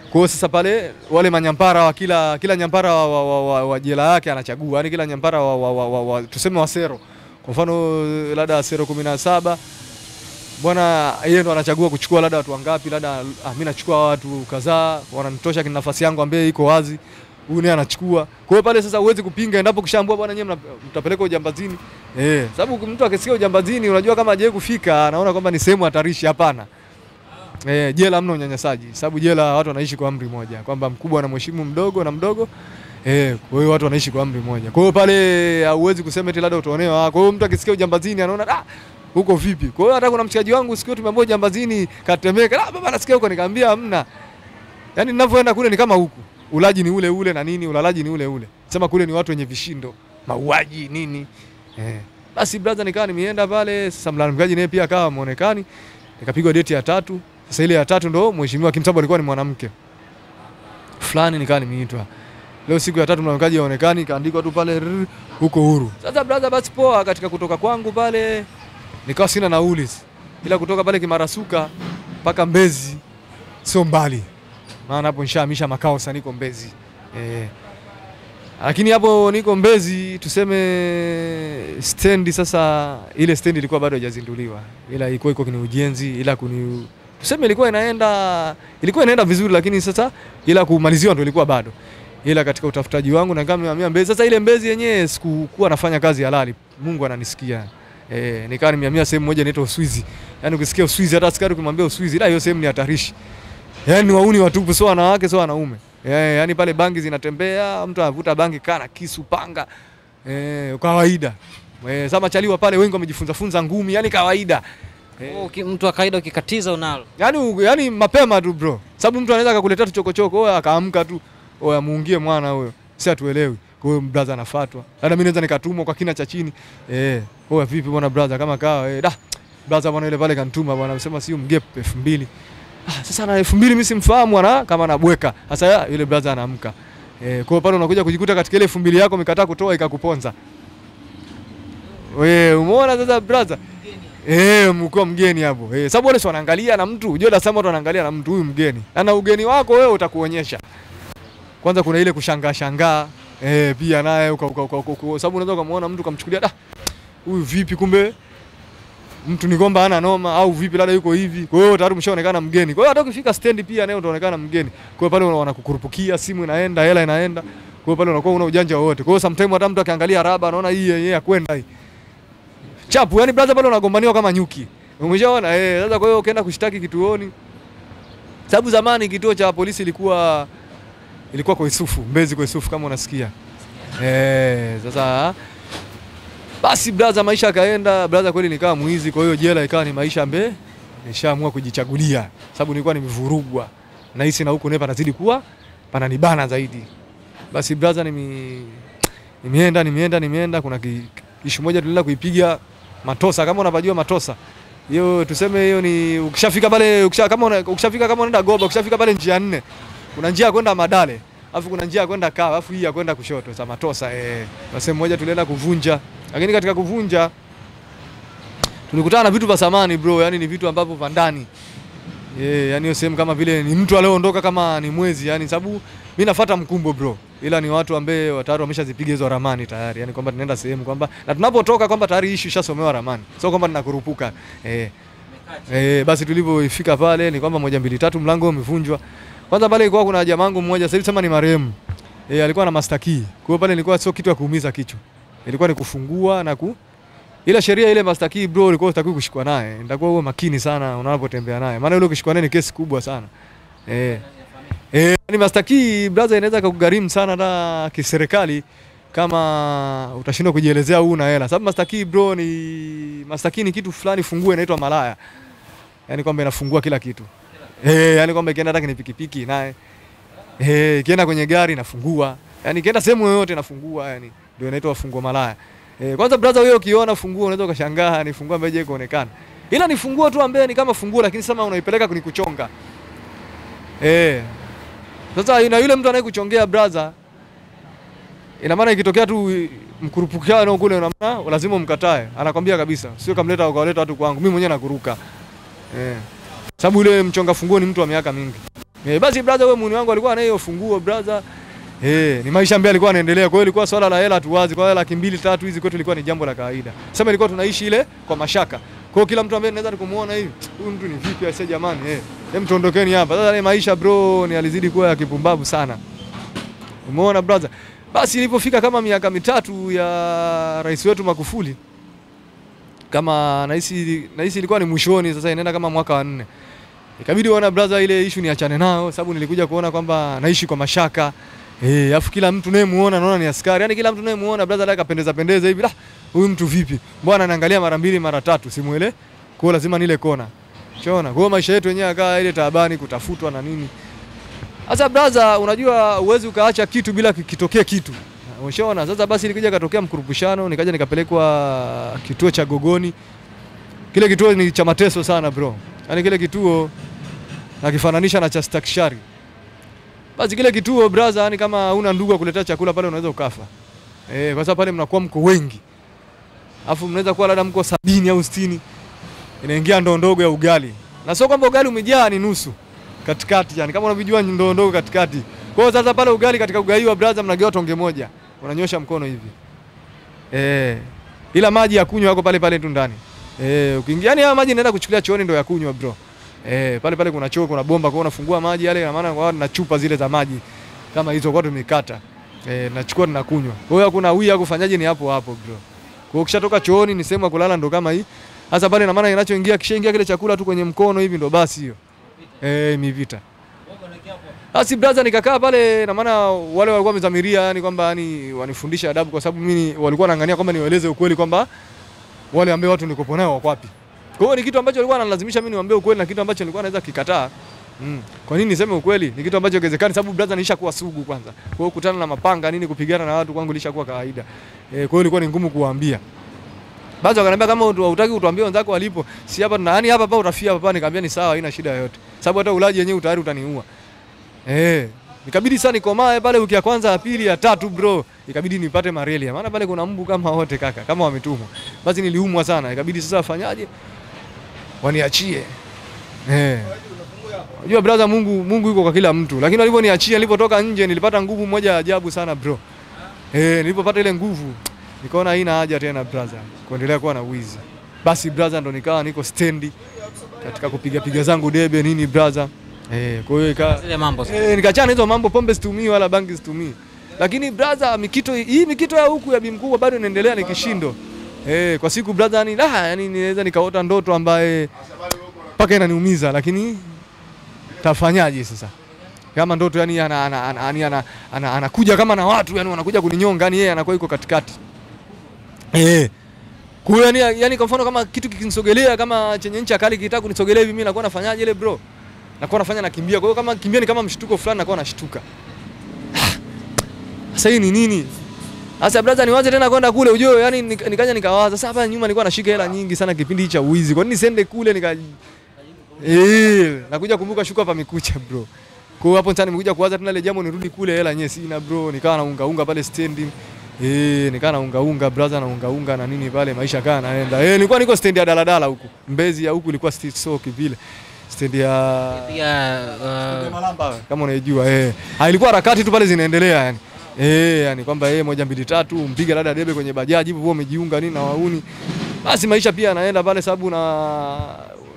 kwa hiyo sasa pale wale manyampara wa kila nyampara wa jela yake anachagua. Yaani kila nyampara tuseme wa sero. Kwa mfano labda sero 17, bwana yeye ndo anachagua kuchukua labda watu wangapi, labda mimi nachukua watu kadhaa, wananitosha kina nafasi yangu ambaye iko wazi. Huyu naye anachukua. Kwa hiyo pale sasa huwezi kupinga endapo kishaambua bwana nyewe mtapeleka ujambazini. Sababu mtu akisikia ujambazini, unajua kama hajawahi kufika anaona kwamba ni sehemu hatarishi. Hapana. Jela mna unyanyasaji. Sababu jela watu wanaishi kwa amri moja, kwamba mkubwa anamheshimu mdogo na mdogo. Kwa hiyo watu wanaishi kwa amri moja. Kwa hiyo pale hauwezi kusema eti labda utaonewa. Kwa hiyo mtu akisikia ujambazini anaona huko vipi. Kwa hiyo hata kuna mshikaji wangu siku tumeambiwa ujambazini katemeka. Baba nasikia huko, nikamwambia hamna. Yaani ninavyoenda kule ni kama huku. Ulaji ni ule ule na nini, ulalaji ni ule ule. Sema kule ni watu wenye vishindo, mauaji nini. Basi brother nikawa nimeenda pale, sasa mlalamikaji naye pia akawa muonekani. Nikapigwa date ya 3. Sasa ile ya 3 ndo mheshimiwa kimsabu alikuwa ni mwanamke fulani, nikawa nimeitwa. Leo siku ya 3 mlalamikaji haonekani, kaandikwa tu pale huko huru. Sasa brother basi poa, katika kutoka kwangu pale nikawa sina nauli. Ila kutoka pale Kimara Suka mpaka Mbezi sio mbali. Maana hapo nishahamisha makao, sasa niko Mbezi. Lakini hapo niko Mbezi, tuseme stendi sasa, ile stendi ilikuwa bado haijazinduliwa. Ila ilikuwa iko kwenye ujenzi, ila tuseme ilikuwa inaenda vizuri, lakini sasa ila kumaliziwa ndio ilikuwa bado. Ila katika utafutaji wangu na kama nimehamia Mbezi, sasa ile Mbezi yenyewe sikuwa nafanya kazi halali. Mungu ananisikia. Nikawa nimehamia sehemu moja inaitwa Uswizi. Yaani ukisikia Uswizi hata askari ukimwambia Uswizi, hiyo sehemu ni hatarishi. Yaani wauni watupu, sio wanawake sio wanaume. Yaani pale bangi zinatembea, mtu anavuta bangi kana kisu panga. Kawaida. Sasa machaliwa pale wengi wamejifunza ngumi, yani kawaida. Mtu wa kawaida ukikatiza unalo. Yaani mapema tu bro. Sababu mtu anaweza akakuletea tu chokochoko, akaamka tu, muungie mwana huyo. Si atuelewi. Kwa hiyo brother anafuatwa. Hata mimi naweza nikatumwa kwa kina cha chini. Vipi bwana brother kama kawa brother bwana ile pale kanituma bwana anasema sio mgep 2000. Sasa na 2000 mimi simfahamu kama anabweka. Sasa yule brother anaamka. Kwa hiyo pale unakuja kujikuta katika ile 2000 yako umekataa kutoa ikakuponza. Umeona sasa brother? Mko mgeni hapo. Sababu wale wanaangalia na mtu, unajua Dar es Salaam watu wanaangalia na mtu huyu mgeni. Na ugeni wako wewe utakuonyesha. Kwanza kuna ile kushangaa pia naye sababu unaweza kumuona mtu kamchukulia huyu vipi kumbe mtu ni kwamba hana noma au vipi labda yuko hivi. Kwa hiyo tayari umeshaonekana mgeni. Kwa hiyo hata ukifika stand pia naye utaonekana mgeni. Kwa hiyo pale wanakukurupukia, simu inaenda, hela inaenda. Kwa hiyo pale unakuwa una ujanja wote. Kwa hiyo sometimes hata mtu akiangalia raba anaona hii yeye akwenda hii. Chapu, yani brother pale unagombaniwa kama nyuki. Umeshaona sasa kwa hiyo ukienda kushtaki kituoni. Sababu zamani kituo cha polisi ilikuwa kwa Isufu, Mbezi kwa Isufu kama unasikia. Sasa basi brother maisha kaenda, brother kweli nikawa muizi, kwa hiyo jela ikawa ni maisha nishaamua kujichagulia. Sababu nilikuwa nimevurugwa. Na hisi na huko nepa nazidi kuwa pananibana zaidi. Basi brother nimeenda kuna ishu moja tulienda kuipiga Matosa, kama unapajua Matosa. Hiyo tuseme hiyo ni ukishafika pale ukishafika kama unaenda Goba, ukishafika pale njia 4. Kuna njia ya kwenda Madale, alafu kuna njia ya kwenda Kawa, alafu hii ya kwenda kushoto za Matosa. Na sehemu moja tulienda kuvunja. Lakini katika kuvunja tulikutana na vitu vya samani bro, yani ni vitu ambavyo vya ndani. Yani hiyo sehemu kama vile ni mtu alioondoka kama ni mwezi, yani sababu mimi nafuata mkumbo bro. Ila ni watu ambao tayari wameshazipiga hizo ramani tayari. Yani kwamba tunaenda sehemu kwamba na tunapotoka kwamba tayari issue ishasomewa ramani. Sio kwamba tunakurupuka. Basi tulipofika pale ni kwamba 1 2 3 mlango umevunjwa. Kwanza pale ilikuwa kuna jamaa wangu mmoja, sasa hivi sema ni marehemu. Alikuwa na master key. Kwa hiyo pale ilikuwa sio kitu ya kuumiza kichwa. Ilikuwa ni kufungua na ila sheria ile master key bro ilikuwa hutakiwi kushikwa naye. Nitakuwa uwe makini sana unapotembea naye. Maana yule ukishikwa naye ni kesi kubwa sana. Ni master key brother inaweza kukugharimu sana hata kiserikali kama utashindwa kujielezea huu na hela. Sababu master key bro ni kitu fulani fungue inaitwa malaya. Yaani kwamba inafungua kila kitu. Yaani kwamba ikienda hata kwenye pikipiki naye. Ikienda kwenye gari inafungua. Yaani ikienda sehemu yoyote inafungua yani. Ndio inaitwa funguo malaya. Kwanza brother wewe ukiona funguo unaweza ukashangaa ni funguo ambaye kuonekana. Ila ni funguo tu ambaye ni kama funguo lakini sema unaipeleka kuni kuchonga. Sasa yule mtu anayekuchongea brother ina maana ikitokea tu mkurupukiano kule na lazima umkatae. Anakwambia kabisa, sio kamleta ukawaleta watu kwangu. Mimi mwenyewe nakuruka. Sababu yule mchonga funguo ni mtu wa miaka mingi. Basi brother wewe muni wangu alikuwa na hiyo funguo brother. Ni maisha ambayo alikuwa anaendelea. Kwa hiyo ilikuwa swala la hela tu wazi. Kwa hiyo 200 3 hizi kwetu ilikuwa ni jambo la kawaida. Sema ilikuwa tunaishi ile kwa mashaka. Kwa hiyo kila mtu ambaye anaweza kumuona hivi, huyu mtu ni vipi ase jamani hem tuondokeni hapa. Sasa ile maisha bro ni alizidi kuwa ya kipumbavu sana. Umeona brother? Basi ilipofika kama miaka 3 ya rais wetu Magufuli, kama nahisi ilikuwa ni mwishoni, sasa inaenda kama mwaka wa 4. Ikabidi wana brother ile issue niachane nao sababu nilikuja kuona kwamba naishi kwa mashaka. Alafu kila mtu nayemuona naona ni askari. Yaani kila mtu nayemuona brother like apendeza hivi. Huyu mtu vipi? Bwana anaangalia mara 2 mara 3 simuele. Kwa lazima nile kona. Unaona? Kwa maisha yetu yenyewe akaa ile taabani kutafutwa na nini. Sasa brother unajua uwezi ukaacha kitu bila kitokea kitu. Unaona? Sasa basi ilikuja katokea mkurupushano, nikaja nikapelekwa kituo cha Gogoni. Kile kituo ni cha mateso sana bro. Yaani kile kituo nakifananisha na cha Stakishari. Basi kile kituo brother yani kama huna ndugu wa kuletea chakula pale unaweza ukafa. Kwa sababu pale mnakuwa mko wengi. Alafu mnaweza kuwa labda mko 70 au 60. Inaingia ndoo ndogo ya ugali. Na sio kwamba ugali umejaa ni nusu. Katikati yani kama unavijua ndoo ndogo katikati. Kwa hiyo sasa pale ugali katika ugaiwa brother mnagawa tonge moja. Unanyosha mkono hivi. Ila maji ya kunywa yako pale tu ndani. Ukiingia yani haya maji naenda kuchukulia chooni ndio ya kunywa bro. Pale kuna choo, kuna bomba kwa unafungua maji yale na maana kwa na chupa zile za maji kama hizo kwa tumekata. Nachukua na kunywa. Kwa hiyo kuna wia kufanyaje ni hapo bro. hiyo ukishatoka chooni ni sehemu ya kulala ndo kama hii. Sasa pale na maana inachoingia kishaingia kile chakula tu kwenye mkono hivi ndo basi hiyo. Imevita. Basi brother nikakaa pale na maana wale walikuwa wamezamiria yani kwamba yani wanifundisha adabu kwa sababu mimi walikuwa wanaangania kwamba niwaeleze ukweli kwamba wale ambao watu niko nao wako wapi. Kwa hiyo ni kitu ambacho walikuwa wanalazimisha mimi niwaambie ukweli na kitu ambacho nilikuwa naweza kikataa. Kwa nini niseme ukweli? Ni kitu ambacho kiwezekani sababu brother nilishakuwa sugu kwanza. Kwa hiyo kukutana na mapanga nini kupigana na watu kwangu ilishakuwa kawaida. Kwa hiyo ilikuwa ni ngumu kuwaambia. Baadhi wakaniambia kama hutaki utuambie wenzako walipo, si hapa na yani hapa utafia hapa. Nikamwambia ni sawa, haina shida yoyote. Sababu hata ulaji yenyewe tayari utaniua. Nikabidi sana nikomae pale wiki ya kwanza, ya pili, ya tatu bro. Ikabidi nipate malaria. Maana pale kuna mbu kama wote kaka, kama wametumwa. Basi niliumwa sana. Ikabidi sasa afanyaje? Waniachie. Unajua brother, Mungu yuko kwa kila mtu. Lakini waliponiachia, nilipotoka nje nilipata nguvu moja ya ajabu sana bro. Nilipopata ile nguvu nikaona haina haja tena brother kuendelea kuwa na wizi. Basi brother ndo nikawa niko stendi katika kupiga zangu debe nini brother. Kwa hiyo zile mambo nikachana hizo mambo, pombe situmii wala bangi situmii. Lakini brother mikito ya huku ya bimkubwa bado inaendelea ni kishindo. Kwa siku brother yani niweza nikaota ndoto ambaye paka inaniumiza, lakini tafanyaje sasa? Kama ndoto yani anakuja kama na watu yani wanakuja kuninyonga, yani yeye anakuwa yuko katikati. Kwa yani kwa mfano kama kitu kikinisogelea kama chenye ncha kali kitaka kunisogelea hivi, mimi nakuwa nafanyaje ile bro? Nakuwa nafanya nakimbia. Kwa hiyo kama kimbia ni kama mshtuko fulani, nakuwa nashtuka. Sasa hii ni nini? Sasa brother niwaze tena kwenda kule ujue, yani nikaja nikawaza sasa hapa nyuma nilikuwa nashika hela nyingi sana kipindi cha uizi. Kwa nini nisiende kule nakuja kumbuka shuka hapa mikucha bro. Kwa hiyo hapo tena nimekuja kuwaza tena ile jambo nirudi kule, hela yenyewe sina bro. Nikawa naunga pale stendi. Nikawa naunga brother naunga na nini pale, maisha kana naenda. Nilikuwa niko stendi ya daladala huku. Mbezi ya huku ilikuwa so vile. Stendi ya Malamba kama unajua ilikuwa harakati tu pale zinaendelea yani. Yani kwamba 1 2 3 mpiga dada debe kwenye bajaji hivyo umejiunga nini na wauni. Basi maisha pia yanaenda pale sababu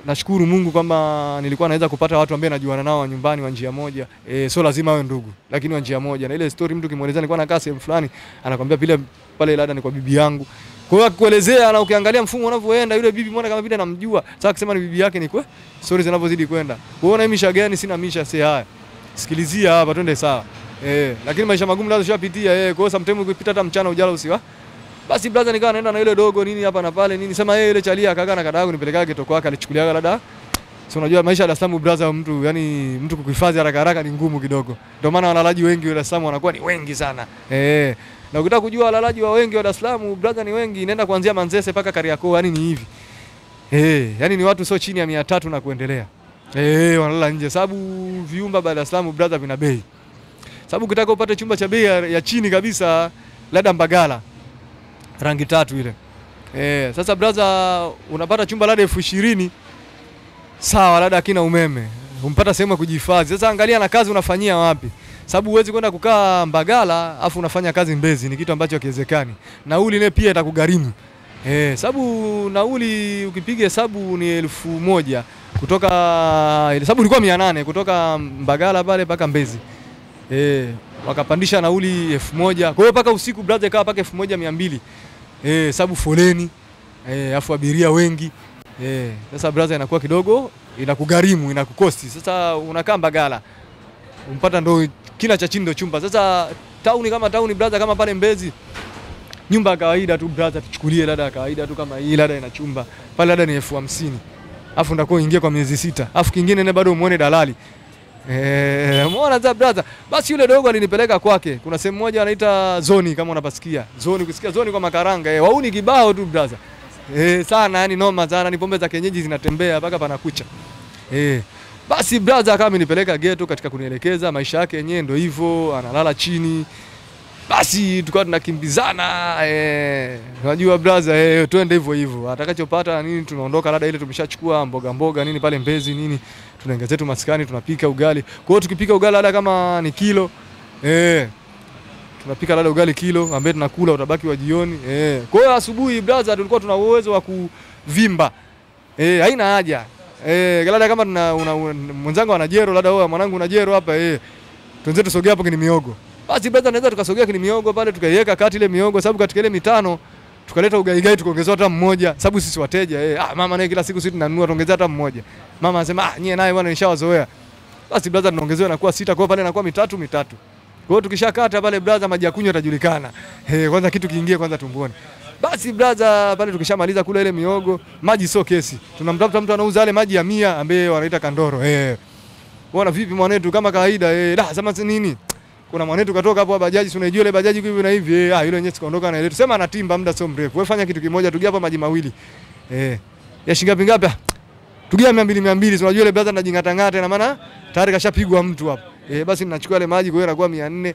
nashukuru Mungu kwamba nilikuwa naweza kupata watu ambao najuana nao nyumbani wa njia moja. So lazima awe ndugu, lakini wa njia moja. Na ile story mtu kimuelezea nilikuwa nakaa sehemu fulani, anakuambia pale dada ni kwa bibi yangu. Kwa hiyo akuelezea na ukiangalia mfumo unavyoenda yule bibi muone kama vile anamjua. Sasa akisema ni bibi yake ni kwa stories zinavyozidi kwenda. Kuona mimi misha gani sina misha haya. Sikilizia hapa twende sawa. Lakini maisha magumu lazima ushapitia. Kwa hiyo sometimes ukipita hata mchana ujala usiwa. Basi brother nikawa naenda na ile dogo nini hapa na pale nini, sema ile chalia kaka na kadagu nipelekea kitoko wake alichukuliaga dada. So unajua maisha ya Dar es Salaam brother, mtu kukuhifadhi haraka ni ngumu kidogo. Ndio maana walalaji wengi wa Dar es Salaam wanakuwa ni wengi sana. Na ukitaka kujua walalaji wa wengi wa Dar es Salaam brother ni wengi, nenda kuanzia Manzese mpaka Kariakoo, yani ni hivi. Yani ni watu sio chini ya 300 na kuendelea. Wanalala nje sababu viumba Dar es Salaam brother vina bei. Sababu ukitaka upate chumba cha bei ya chini kabisa labda Mbagala rangi 3 ile. Sasa brother unapata chumba labda 20,000 sawa, labda hakina umeme. Umpata sehemu ya kujihifadhi. Sasa angalia na kazi unafanyia wapi? Sababu huwezi kwenda kukaa Mbagala afu unafanya kazi Mbezi, ni kitu ambacho hakiwezekani. Nauli ile pia itakugharimu. Sababu nauli ukipiga hesabu ni 1,000 kutoka sababu ilikuwa 800 kutoka Mbagala pale mpaka Mbezi. Wakapandisha nauli 1,000. Kwa hiyo paka usiku brother ikawa paka 1,200. Sababu foleni. Afu abiria wengi. Sasa brother inakuwa kidogo inakugharimu, inakukosti. Sasa unakaa Mbagala. Umpata ndo kila cha chini ndo chumba. Sasa town kama town brother kama pale Mbezi. Nyumba ya kawaida tu brother, tuchukulie dada ya kawaida tu kama hii dada ina chumba. Pale dada ni 50,000. Afu ndako uingie kwa miezi 6. Afu kingine ne bado muone dalali. Muona za brother. Basi yule dogo alinipeleka kwake. Kuna sehemu moja anaita Zoni kama unapasikia. Zoni, ukisikia Zoni kwa makaranga. Wauni kibao tu brother. Sana yani noma sana, ni pombe za kienyeji zinatembea mpaka panakucha. Basi brother kama nipeleka ghetto katika kunielekeza maisha yake yenyewe ndio hivyo, analala chini. Basi tulikuwa tunakimbizana, unajua brother, twende hivyo. Atakachopata nini tunaondoka, labda ile tumeshachukua mboga nini pale Mbezi nini, tunaingia zetu maskani tunapika ugali. Kwa hiyo tukipika ugali labda kama ni kilo, tunapika labda ugali kilo ambaye tunakula utabaki wa jioni. Kwa hiyo asubuhi brother tulikuwa tuna uwezo wa kuvimba. Haina haja. Labda kama mwenzangu ana jero, labda wewe mwanangu una jero hapa, tuanze tusogea hapo kini miogo. Basi brother naweza tukasogea kini miogo pale tukaiweka kati ile miogo, sababu katika ile mitano tukaleta ugai tukaongezea hata mmoja sababu sisi wateja mama naye kila siku sisi tunanunua tuongezea hata mmoja. Mama anasema nyie naye bwana nishawazoea. Basi brother tunaongezewa inakuwa 6 kwa pale inakuwa mitatu. Kwa hiyo tukishakata pale brother maji ya kunywa yatajulikana. Kwanza kitu kiingie kwanza tumboni. Basi brother pale tukishamaliza kula ile miogo, maji sio kesi. Tunamtafuta mtu anauza yale maji ya 100 ambaye wanaita kandoro. Bwana vipi mwanetu kama kawaida sema nini? Kuna mwanetu katoka hapo bajaji, unajua ile bajaji hivi na hivi yule yenyewe sikaondoka na ile. Tusema anatimba muda sio mrefu. Wewe fanya kitu kimoja, tugia hapa maji mawili. Ya shilingi ngapi? Tugia 200 unajua ile brother anajingata na maana tayari kashapigwa mtu hapo. Basi ninachukua ile maji kwa hiyo inakuwa 400.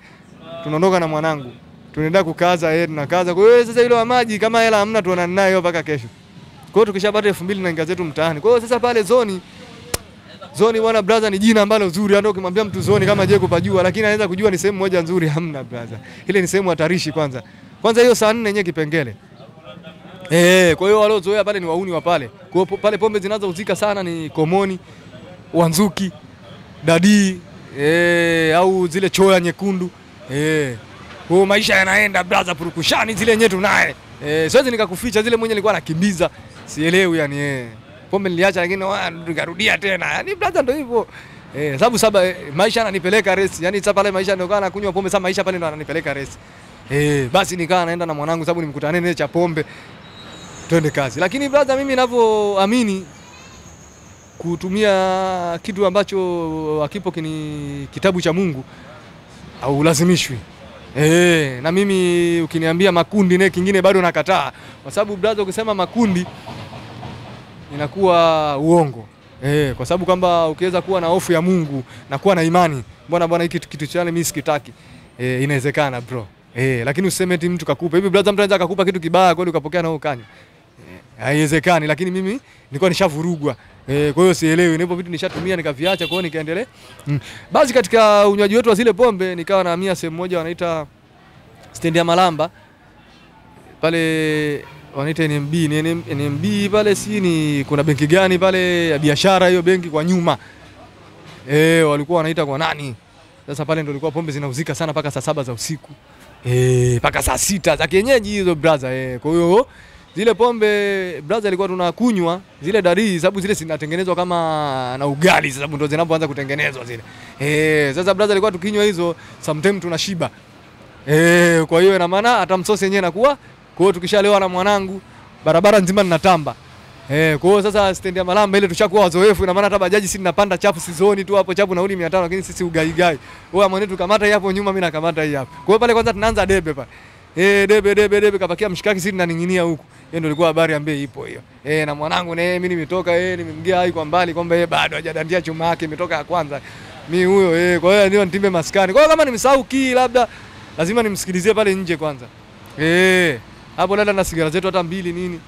Tunaondoka na mwanangu. Tunaenda kukaza tunakaza. Kwa hiyo sasa ile maji kama hela hamna tuonana nayo mpaka kesho. Kwa hiyo tukishapata 2000 na inga zetu mtaani. Kwa hiyo sasa pale zoni bwana brother ni jina ambalo zuri. Ndio ukimwambia mtu zoni kama je kupajua lakini anaweza kujua ni sehemu moja nzuri hamna brother. Ile ni sehemu hatarishi kwanza. Kwanza hiyo saa 4 yenyewe kipengele. Kwa hiyo waliozoea pale ni wauni wa pale. Kwa hiyo pale pombe zinazouzika sana ni Komoni, Wanzuki, Dadi, au zile choya nyekundu. Kwa hiyo maisha yanaenda brother purukushani zile yenyewe tunaye. Siwezi nikakuficha zile mwenyewe nilikuwa nakimbiza. Sielewi yani pombe niliacha lakini nikarudia tena. Yaani brother ndio hivyo. Sababu maisha yananipeleka race. Yaani sasa pale maisha ndio kana kunywa pombe, sasa maisha pale ndio yananipeleka race. Basi nikaa naenda na mwanangu sababu nimkutane naye cha pombe. Twende kazi. Lakini brother mimi ninavyoamini kutumia kitu ambacho hakipo kitabu cha Mungu au lazimishwi. Na mimi ukiniambia makundi naye kingine bado nakataa. Kwa sababu brother ukisema makundi inakuwa uongo. Kwa sababu kwamba ukiweza kuwa na hofu ya Mungu na kuwa na imani, bwana hiki kitu chale mimi sikitaki. Inawezekana bro. Lakini useme eti mtu kakupa. Hivi brother mtu anaweza akakupa kitu kibaya kweli ukapokea na ukanya. Haiwezekani lakini mimi nilikuwa nishavurugwa. Kwa hiyo sielewi nipo vitu nishatumia nikaviacha kwa hiyo nikaendelea. Basi katika unywaji wetu wa zile pombe nikawa nahamia sehemu moja wanaita stendi ya Malamba. Pale wanaita NMB pale ni kuna benki gani pale ya biashara hiyo benki kwa nyuma. Walikuwa wanaita kwa nani? Sasa pale ndio ilikuwa pombe zinauzika sana paka saa 7 za usiku. Paka saa 6 za kienyeji hizo brother. Kwa hiyo zile pombe brother ilikuwa tunakunywa zile dari sababu zile zinatengenezwa kama na ugali sababu ndio zinapoanza kutengenezwa zile. Sasa brother ilikuwa tukinywa hizo sometimes tunashiba. Kwa hiyo ina maana hata msosi yenyewe inakuwa. Kwa hiyo tukishalewa na mwanangu barabara nzima ninatamba. Kwa hiyo sasa stendi ya Malamba ile tushakuwa wazoefu ina maana hata bajaji sisi tunapanda chafu sizoni tu hapo chapu nauli 500 lakini sisi ugaigai. Wewe mwanetu kamata hii hapo nyuma mimi nakamata hii hapo. Kwa hiyo pale kwanza tunaanza debe pale. Debe kapakia mshikaki sisi tunaning'inia huko. Hiyo ndio ilikuwa habari ambaye ipo hiyo. Na mwanangu mimi nimetoka nimemgia hai kwa mbali kwamba bado hajadandia chuma yake imetoka ya kwanza. Mimi huyo kwa hiyo ndio nitimbe maskani. Kwa hiyo kama nimesahau kii labda lazima nimsikilizie pale nje kwanza. Hapo labda na sigara zetu hata 2 nini.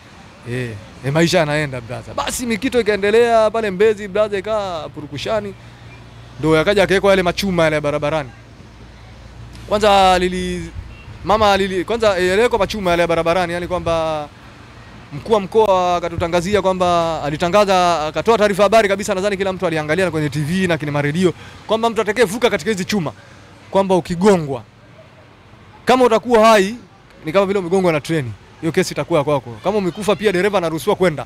Maisha yanaenda brother. Basi mikito ikaendelea pale Mbezi brother ikawa purukushani. Ndio yakaja akawekwa yale machuma yale barabarani. Kwanza kwanza yaleko machuma yale barabarani yani kwamba mkuu wa mkoa akatutangazia kwamba alitangaza akatoa taarifa habari kabisa nadhani kila mtu aliangalia kwenye TV na kwenye radio kwamba mtu atakayevuka katika hizi chuma kwamba ukigongwa kama utakuwa hai ni kama vile umegongwa na treni. Hiyo kesi itakuwa kwako. Kama umekufa pia dereva anaruhusiwa kwenda.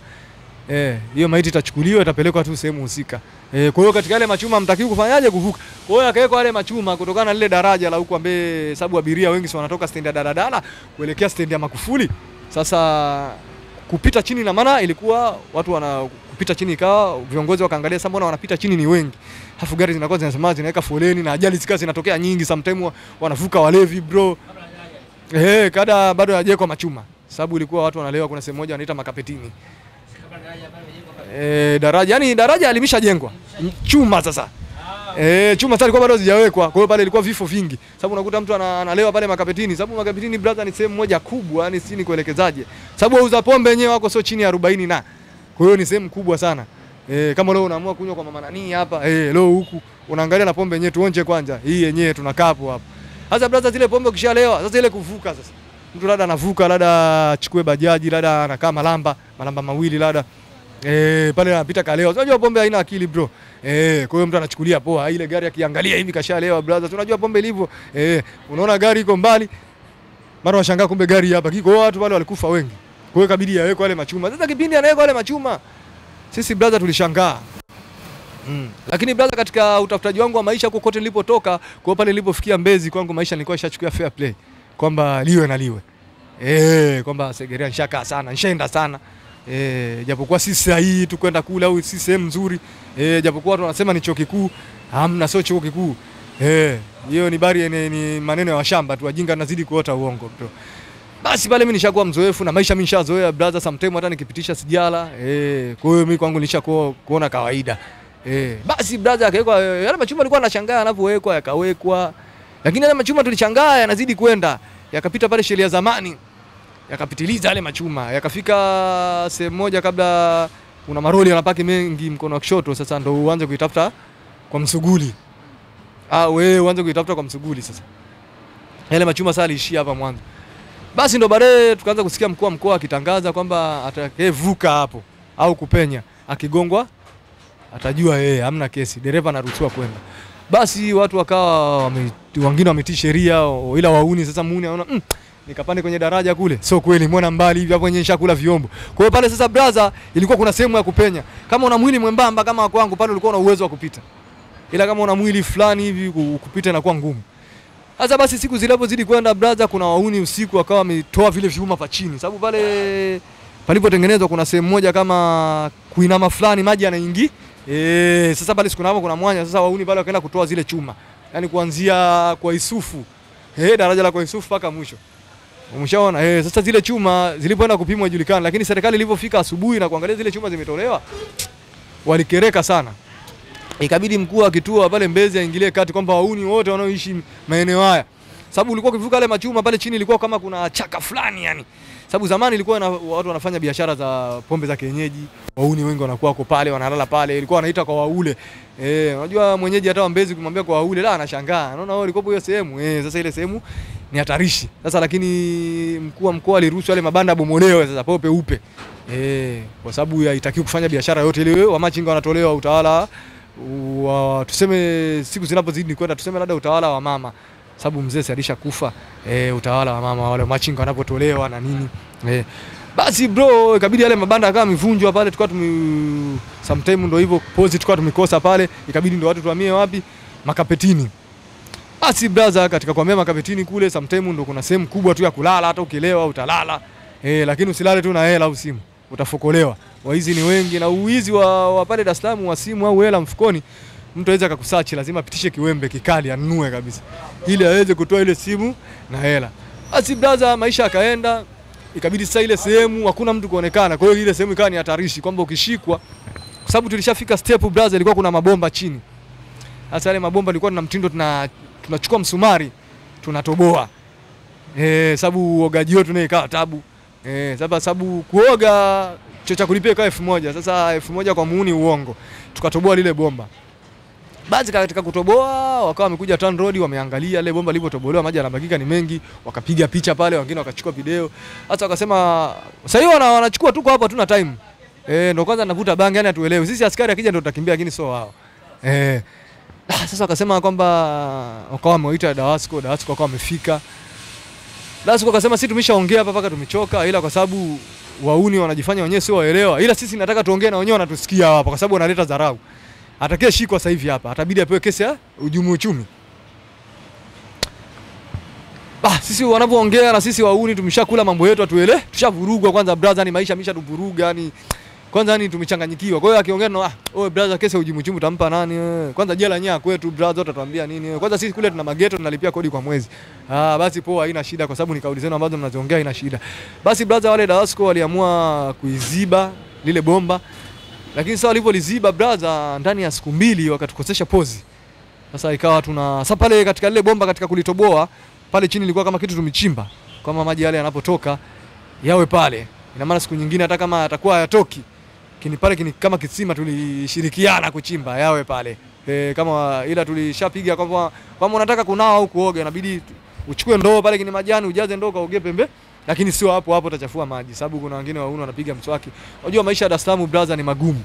Hiyo maiti itachukuliwa itapelekwa tu sehemu husika. Kwa hiyo katika yale machuma mtakiwa kufanyaje kuvuka. Kwa hiyo akaweka yale machuma kutokana na lile daraja la huko ambaye sababu abiria wengi si wanatoka stendi ya daladala kuelekea stendi ya Makufuli. Sasa kupita chini na maana ilikuwa watu kupita chini ikawa viongozi wakaangalia sasa mbona wanapita chini ni wengi. Hafu gari zinakuwa zinasema zinaweka foleni na ajali zikawa zinatokea nyingi sometimes wanavuka walevi bro. Kada bado hajawekwa machuma. Sababu ilikuwa watu wanalewa kuna sehemu moja wanaita Makapetini. Daraja yani daraja alimeshajengwa. Chuma sasa. Chuma sasa ilikuwa bado hazijawekwa. Kwa hiyo pale ilikuwa vifo vingi. Sababu unakuta mtu analewa pale Makapetini. Sababu Makapetini brother ni sehemu moja kubwa, yani si ni kuelekezaje. Sababu wauza pombe wenyewe wako sio chini ya 40 na. Kwa hiyo ni sehemu kubwa sana. Kama leo unaamua kunywa kwa mama nani hapa, leo huku unaangalia na pombe yenyewe tuonje kwanza. Hii yenyewe tunakaa hapo. Sasa brother zile pombe ukishalewa, sasa ile kuvuka sasa. Mtu labda anavuka, labda achukue bajaji, labda anakaa Malamba mawili labda. Pale anapita kalewa. Unajua pombe haina akili bro. Kwa hiyo mtu anachukulia poa. Ile gari akiangalia hivi kashalewa brother. Unajua pombe ilivyo. Unaona gari iko mbali. Mara washangaa kumbe gari hapa kiko, watu wale walikufa wengi. Kwa hiyo ikabidi yawekwe wale machuma. Sasa kipindi anaweka wale machuma, sisi brother tulishangaa. Lakini brother, katika utafutaji wangu wa maisha kokote nilipotoka, kwa pale nilipofikia Mbezi kwangu maisha nilikuwa nishachukua fair play. Kwamba liwe na liwe. Kwamba Segerea nishakaa sana, nishaenda sana. Japokuwa si sahihi tu kwenda kula au si sehemu nzuri. Japokuwa watu wanasema ni chuo kikuu, hamna, sio chuo kikuu. Hiyo ni bari ni maneno ya washamba tu, wajinga nazidi kuota uongo bro. Basi pale mimi nishakuwa mzoefu na maisha mimi nishazoea brother, sometimes hata nikipitisha sijala. Kwa hiyo mimi kwangu nilishakuwa kuona kawaida. Basi brother akawekwa yale machuma, alikuwa anashangaa anapowekwa yakawekwa. Lakini yale machuma tulichangaa yanazidi kwenda. Yakapita pale sheria zamani. Yakapitiliza yale machuma. Yakafika sehemu moja kabla kuna maroli yanapaki mengi mkono wa kushoto, sasa ndo uanze kuitafuta kwa msuguli. Wewe uanze kuitafuta kwa msuguli sasa. Yale machuma sasa aliishia hapa mwanzo. Basi ndo baadaye tukaanza kusikia mkuu wa mkoa akitangaza kwamba atakayevuka hapo au kupenya akigongwa atajua hamna kesi, dereva anaruhusiwa kwenda. Basi watu wakawa wengine wametii sheria, ila wauni sasa muuni anaona nikapande kwenye daraja kule. Sio kweli, muona mbali hivi hapo yenyewe shakula vyombo. Kwa hiyo pale sasa brother ilikuwa kuna sehemu ya kupenya. Kama una mwili mwembamba kama kwangu pale ulikuwa una uwezo wa kupita. Ila kama una mwili fulani hivi kupita inakuwa ngumu. Sasa basi siku zilipozidi kwenda brother, kuna wauni usiku wakawa wametoa vile vyuma pa chini. Sababu pale palipotengenezwa kuna sehemu moja kama kuinama fulani maji yanaingia. Sasa pale siku kuna mwanya, sasa wauni pale wakaenda kutoa zile chuma. Yaani kuanzia kwa Isufu. Daraja la kwa Isufu mpaka mwisho. Umeshaona? Sasa zile chuma zilipoenda kupimwa ijulikana, lakini serikali ilipofika asubuhi na kuangalia zile chuma zimetolewa, walikereka sana. Ikabidi mkuu wa kituo pale Mbezi aingilie kati kwamba wauni wote wanaoishi maeneo haya. Sababu ulikuwa ukivuka yale machuma pale chini ilikuwa kama kuna chaka fulani yani. Sababu zamani ilikuwa watu wanafanya biashara za pombe za kienyeji, wauni wengi wanakuwa wako pale wanalala pale, ilikuwa wanaita kwa waule. Unajua mwenyeji hata wa Mbezi kumwambia kwa waule la anashangaa. Unaona wao ilikuwa hiyo sehemu. Sasa ile sehemu ni hatarishi. Sasa lakini mkuu wa mkoa aliruhusu wale mabanda bomolewe sasa pope upe. Kwa sababu haitakiwi kufanya biashara yote ile wamachinga wanatolewa utawala tuseme siku zinapozidi kwenda tuseme labda utawala wa mama, sababu mzee alisha kufa. Utawala wa mama wale machinga wanapotolewa na nini. Basi bro ikabidi yale mabanda kama mivunjwa pale, tukao sometime ndo hivyo pose tukao tumikosa pale, ikabidi ndo watu tuhamie wapi, Makapetini. Basi brother katika kuhamia Makapetini kule sometime ndo kuna sehemu kubwa tu ya kulala, hata ukilewa utalala. Lakini usilale tu na hela au simu, utafokolewa. Waizi ni wengi na uwizi wa pale Dar es Salaam wa simu au hela mfukoni, mtu aweza akakusachi, lazima apitishe kiwembe kikali anunue kabisa ili aweze kutoa ile simu na hela. Basi brother maisha yakaenda, ikabidi sasa ile sehemu hakuna mtu kuonekana. Kwa hiyo ile sehemu ikawa ni hatarishi kwamba ukishikwa, kwa sababu tulishafika step brother ilikuwa kuna mabomba chini. Sasa yale mabomba ilikuwa tuna mtindo tunachukua msumari tunatoboa. Sababu uogaji wetu naye ikawa tabu. Sababu kuoga chocha kulipia kwa 1000. Sasa 1000 kwa muuni uongo. Tukatoboa lile bomba. Basi katika kutoboa wakawa wamekuja TANROADS wameangalia ile bomba lilipotobolewa, maji yanabakika ni mengi, wakapiga picha pale, wengine wakachukua video. Sasa wakasema sasa hiyo wanachukua tuko hapa tuna time. Ndio kwanza navuta bangi yani atuelewe. Sisi askari akija ndio tutakimbia lakini sio wao. Sasa wakasema kwamba wakawa wameita DAWASCO wakawa wamefika. DAWASCO wakasema sisi tumeshaongea hapa mpaka tumechoka, ila kwa sababu wauni wanajifanya wenyewe sio waelewa, ila sisi nataka tuongee na wenyewe wanatusikia hapa kwa sababu wanaleta dharau. Atakaye shikwa sasa hivi hapa atabidi apewe kesi ya uhujumu uchumi. Sisi wanapoongea na sisi wauni tumeshakula mambo yetu atuele, tushavurugwa kwanza brother, ni maisha tuvuruga yani. Kwanza yani tumechanganyikiwa. Kwa hiyo akiongea na brother kesi ya uhujumu uchumi utampa nani? Kwanza jela nya kwetu brother utatuambia nini? Kwanza sisi kule tuna mageto tunalipia kodi kwa mwezi. Basi poa haina shida kwa sababu ni kauli zenu ambazo mnaziongea haina shida. Basi brother wale DAWASCO waliamua kuiziba lile bomba. Lakini sasa walipoliziba brother ndani ya siku 2 wakatukosesha pozi. Sasa ikawa sasa pale katika lile bomba katika kulitoboa pale chini ilikuwa kama kitu tumechimba. Kama maji yale yanapotoka yawe pale. Ina maana siku nyingine hata kama atakuwa hayatoki pale kama kisima tulishirikiana kuchimba yawe pale. Kama ila tulishapiga kwamba unataka kunawa au kuoga inabidi uchukue ndoo pale kini majani ujaze ndoo kaoge pembe, lakini sio hapo utachafua maji sababu kuna wengine wauni wanapiga mswaki. Unajua maisha ya Dar es Salaam brother ni magumu.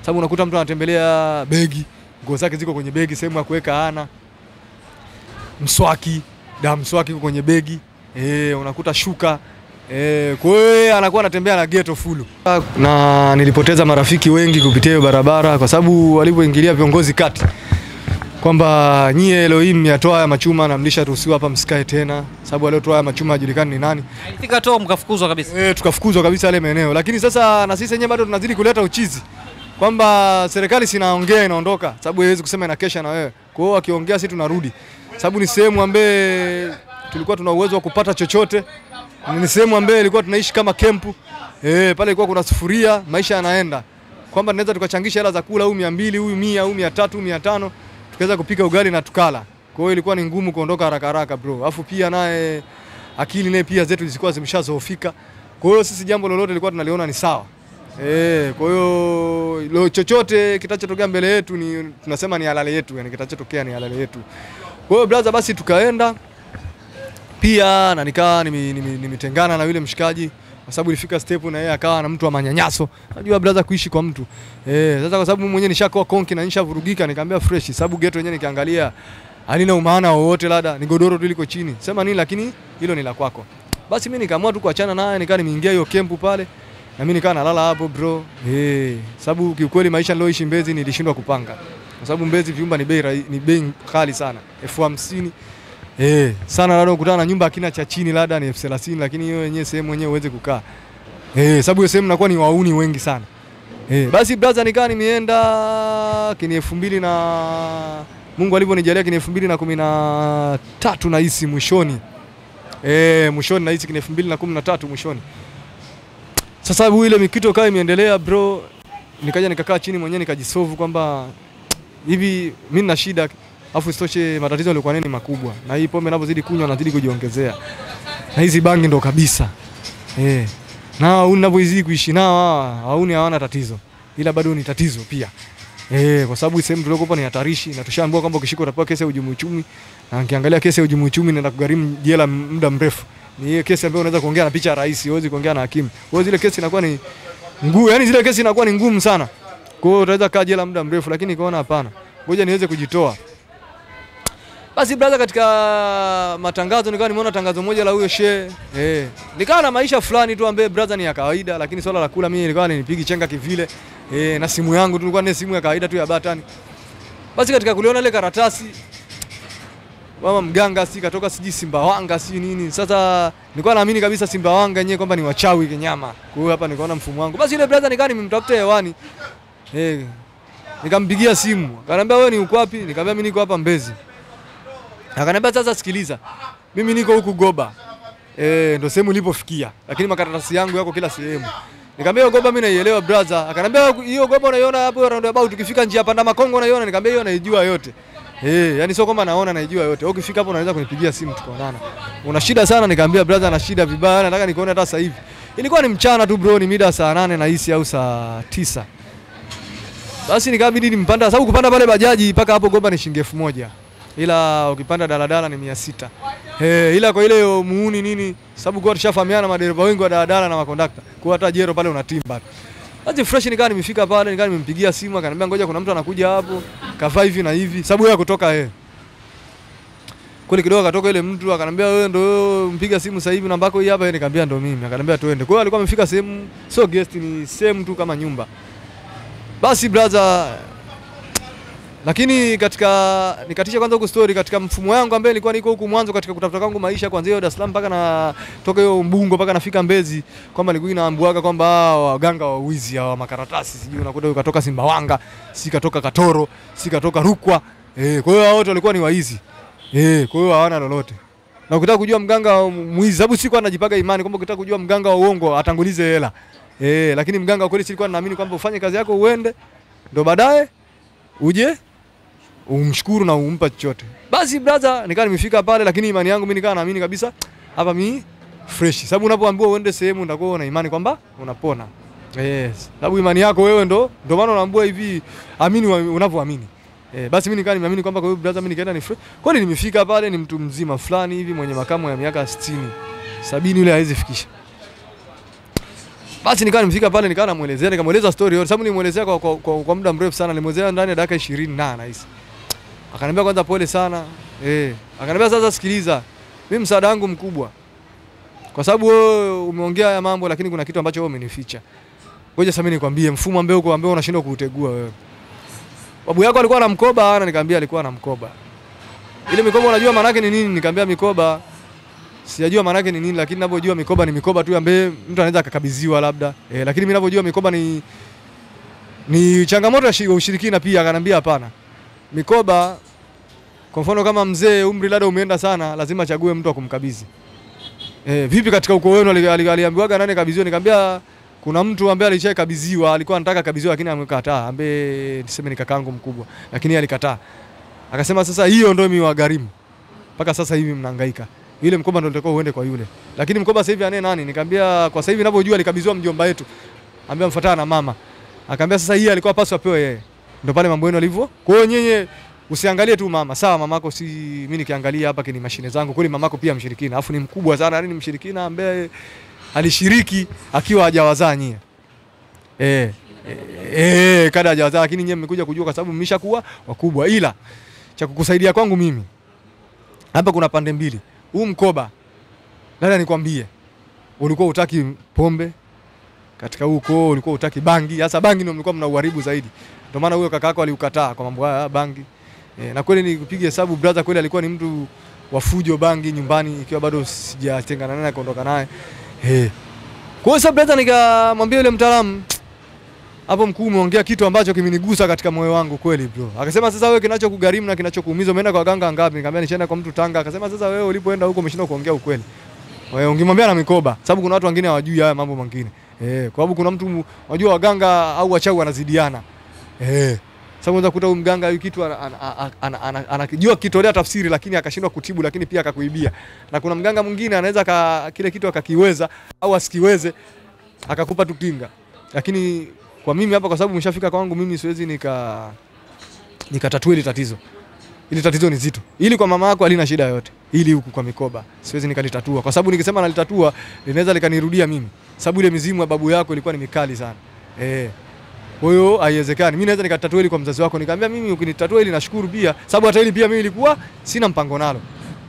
Sababu unakuta mtu anatembelea begi, nguo zake ziko kwenye begi, sehemu ya kuweka mswaki, mswaki uko kwenye begi. unakuta shuka. Kwa hiyo anakuwa anatembea na ghetto full. Na nilipoteza marafiki wengi kupitia hiyo barabara kwa sababu walipoingilia viongozi kati kwamba nyie Elohim yatoa haya machuma na mlisharuhusiwa hapa msikae tena, sababu aliotoa haya machuma hajulikani ni nani. Ilifika toa mkafukuzwa kabisa. Tukafukuzwa kabisa yale maeneo. Lakini sasa na sisi wenyewe bado tunazidi kuleta uchizi kwamba serikali sinaongea inaondoka, sababu haiwezi kusema inakesha na wewe. Kwa hiyo akiongea sisi tunarudi. Sababu ni sehemu ambaye tulikuwa tuna uwezo wa kupata chochote. Ni sehemu ambaye ilikuwa tunaishi kama kempu. Pale ilikuwa kuna sufuria, maisha yanaenda. Kwamba tunaweza tukachangisha hela za kula, huyu 200, huyu 100, huyu 300, huyu 500, tukaweza kupika ugali na tukala. Kwa hiyo ilikuwa ni ngumu kuondoka haraka haraka bro. Alafu pia naye akili naye pia zetu zilikuwa zimeshazoofika. Kwa hiyo sisi jambo lolote lilikuwa tunaliona ni sawa. Kwa hiyo chochote kitachotokea mbele yetu ni tunasema ni halali yetu, yani kitachotokea ni halali yetu. Kwa hiyo brother, basi tukaenda pia na nikaa nimetengana na yule mshikaji kwa sababu ilifika step na yeye akawa na mtu wa manyanyaso. Unajua brother, kuishi kwa mtu. Sasa kwa sababu mwenyewe nishakuwa konki na nishavurugika, nikamwambia fresh, sababu ghetto yenyewe nikiangalia halina umaana wowote, labda ni godoro tu liko chini. Sema nini, lakini hilo ni la kwako. Basi mimi nikaamua tu kuachana naye, nikaa nimeingia hiyo kempu pale. Na mimi nikaa nalala hapo bro. Sababu kiukweli maisha niloishi Mbezi nilishindwa kupanga. Kwa sababu Mbezi vyumba ni bei kali sana. 50,000. Sana labda ukutana na nyumba hakina cha chini labda ni 30,000, lakini hiyo yenyewe sehemu yenyewe uweze kukaa. Sababu hiyo sehemu inakuwa ni wauni wengi sana. Basi brother, nikaa nimeenda kini 2000 na Mungu alivyonijalia kini 2013 na hisi mwishoni. Mwishoni na hisi kini 2013 mwishoni. Sasa sababu ile mikito kaa imeendelea bro, nikaja nikakaa chini mwenyewe nikajisolve kwamba hivi mimi nina shida, afu isitoshe matatizo yalikuwa nini makubwa. Na hii pombe ninapozidi kunywa nazidi kujiongezea. Na hizi bangi ndo kabisa. Na unapozidi kuishi nao hauni hawana tatizo. Ila bado ni tatizo pia. Kwa sababu sehemu tuliokopa ni hatarishi na tushaambiwa kwamba ukishika utapewa kesi ya uhujumu uchumi. Na ukiangalia kesi ya uhujumu uchumi inaenda kugharimu jela muda mrefu. Ni hiyo kesi ambayo unaweza kuongea na picha ya rais, huwezi kuongea na hakimu. Kwa zile kesi inakuwa ni ngumu, yani zile kesi inakuwa ni ngumu sana. Kwa hiyo utaweza kaa jela muda mrefu, lakini nikaona hapana. Ngoja niweze kujitoa. Basi brother, katika matangazo nikawa nimeona tangazo moja la huyo shehe. Nikawa na maisha fulani tu ambaye brother ni ya kawaida, lakini swala la kula mimi nilikuwa nipigi chenga kivile. Na simu yangu tulikuwa ni simu ya kawaida tu ya batani. Basi katika kuliona ile karatasi mama mganga katoka siji Simbawanga si nini. Sasa nilikuwa naamini kabisa Simbawanga yenyewe kwamba ni wachawi kinyama. Kwa hiyo hapa nikaona mfumo wangu. Basi yule brother nikaa nimemtafuta hewani. Nikampigia simu. Akaniambia wewe ni uko wapi? Nikamwambia mimi niko hapa Mbezi. Akaniambia sasa sikiliza. Mimi niko huku Goba. Ndio sehemu nilipofikia. Lakini makaratasi yangu yako kila sehemu. Nikamwambia hiyo Goba mimi naielewa brother. Akaniambia hiyo Goba unaiona hapo roundabout ukifika njia panda Makongo unaiona. Nikamwambia hiyo naijua yote. Yani sio kwamba naona naijua yote. Ukifika hapo unaweza kunipigia simu tukaonana. Una shida sana? Nikamwambia brother na shida vibaya, nataka nikuone hata sasa hivi. Ilikuwa ni mchana tu bro, ni mida saa 8 na hisi au saa 9. Basi nikabidi nimpanda, sababu kupanda pale bajaji mpaka hapo Goba ni shilingi 1000. Ila ukipanda daladala ni 600. Ila kwa ile muuni nini, sababu kwa tushafahamiana madereva wengi wa daladala na makondakta. Kwa hata jero pale unatimba. Basi fresh nikaa nimefika pale, nikaa nimempigia simu akaniambia ngoja kuna mtu anakuja hapo, kavaa hivi na hivi. Sababu yeye kutoka Kule kidogo akatoka ile mtu akaniambia wewe ndio mpiga simu sasa hivi namba yako hii hapa. Nikamwambia ndio mimi. Akaniambia tuende. Kwa hiyo alikuwa amefika sehemu sio guest, ni sehemu tu kama nyumba. Basi brother, lakini nikatisha kwanza huko story katika mfumo wangu ambaye nilikuwa niko huku mwanzo katika kutafuta kwangu maisha kuanzia hiyo Dar es Salaam mpaka na toka hiyo Mbungo mpaka nafika Mbezi, kwamba nilikuwa naambiwaga kwamba waganga wa wizi hawa makaratasi sijui unakuta ukatoka Simbawanga, sikatoka Katoro, sikatoka Rukwa. Kwa hiyo wote walikuwa ni waizi. Kwa hiyo hawana lolote. Na ukitaka kujua mganga mwizi, sababu sikuwa najipaga imani kwamba ukitaka kujua mganga wa uongo atangulize hela. Lakini mganga wa kweli silikuwa naamini kwamba ufanye kazi yako uende, ndo baadaye uje umshukuru na umpa chochote. Basi brother, nikaa nimefika pale, lakini imani yangu mimi nikaa naamini kabisa hapa mimi fresh. Sababu unapoambiwa uende sehemu ndakuwa una imani kwamba unapona. Sababu imani yako wewe ndo maana unaambiwa hivi, amini unavyoamini. Basi mimi nikaa nimeamini kwamba kwa hiyo brother mimi nikaenda ni fresh. Kwani nimefika pale ni mtu mzima fulani hivi mwenye makamu ya miaka 60, 70 yule haiwezi fikisha. Basi nikaa nimefika pale nikaa namuelezea, nikamweleza story yote. Sababu nimuelezea kwa muda mrefu sana, nimuelezea ndani ya dakika 20 na hisi. Akaniambia kwanza pole sana. Akaniambia sasa sikiliza, mimi msaada wangu mkubwa. kwa sababu wewe umeongea haya mambo lakini kuna kitu ambacho wewe umenificha. Ngoja sasa mimi nikwambie mfumo ambao uko ambao unashindwa kuutegua wewe. Babu yako alikuwa na mkoba, na nikamwambia alikuwa na mkoba. Ile mikoba unajua maana yake ni nini? Nikamwambia mikoba sijajua maana yake ni nini, lakini ninapojua mikoba ni mikoba tu ambaye mtu anaweza akakabidhiwa labda. Lakini mimi ninapojua mikoba ni changamoto ya ushirikina pia. Akaniambia hapana. Mikoba kwa mfano kama mzee umri labda umeenda sana, lazima achague mtu akumkabidhi. Vipi katika ukoo wenu aliambiwaga nani kabidhiwa? Nikamwambia kuna mtu ambaye alishakabidhiwa, alikuwa anataka kabidhiwa lakini amekataa, ambaye niseme ni kakaangu mkubwa, lakini yeye alikataa. Akasema sasa hiyo ndio mimi wagharimu. Mpaka sasa hivi mnahangaika. Yule mkoba ndio utakao uende kwa yule. Lakini mkoba sasa hivi ane nani? Nikamwambia kwa sasa hivi ninapojua alikabidhiwa mjomba wetu. Ambia mfuatana na mama. Akamwambia sasa hii alikuwa paswa apewe yeye. Ndio pale mambo yenu yalivyo. Kwa hiyo nyenye usiangalie tu mama. Sawa mamako si mimi nikiangalia hapa kini mashine zangu. Kweli mamako pia mshirikina. Alafu ni mkubwa sana, yani ni mshirikina ambaye alishiriki akiwa hajawazaa nyie. Kada hajawazaa lakini nyie mmekuja kujua kwa sababu mmeshakuwa wakubwa. Ila cha kukusaidia kwangu mimi hapa kuna pande mbili. Huu mkoba dada nikwambie, ulikuwa utaki pombe katika huko, ulikuwa utaki bangi. Sasa bangi ndio mlikuwa mnauharibu zaidi. Ndio maana huyo kaka yako aliukataa kwa mambo haya bangi. Na kweli nikupige hesabu brother, kweli alikuwa ni mtu wa fujo bangi nyumbani, ikiwa bado sijatengana naye kaondoka naye. Kwa hiyo sasa brother nikamwambia yule mtaalamu, hapo mkuu umeongea kitu ambacho kimenigusa katika moyo wangu kweli bro. Akasema sasa wewe kinachokugharimu na kinachokuumiza umeenda kwa waganga ngapi? Nikamwambia nishaenda kwa mtu Tanga. Akasema sasa wewe ulipoenda huko umeshindwa kuongea ukweli. Wewe ungemwambia na mikoba, sababu kuna watu wengine hawajui haya mambo mengine. Kwa sababu kuna mtu unajua waganga au wachawi wanazidiana. Sababu unaweza kukuta huyu mganga huyu kitu anakijua kitolea tafsiri lakini akashindwa kutibu, lakini pia akakuibia. Na kuna mganga mwingine anaweza kile kitu akakiweza au asikiweze akakupa tu kinga. Lakini kwa mimi hapa kwa sababu umeshafika kwangu mimi siwezi nikatatue ile tatizo. Ile tatizo ni zito. Ili kwa mama yako alina shida yote. Ili huku kwa mikoba siwezi nikalitatua kwa sababu nikisema nalitatua linaweza likanirudia mimi. Sababu ile mizimu ya babu yako ilikuwa ni mikali sana. Kwa hiyo haiwezekani. Mimi naweza nikatatua ile kwa mzazi wako. Nikamwambia mimi ukinitatua ile nashukuru pia. Sababu hata ile pia mimi ilikuwa sina mpango nalo.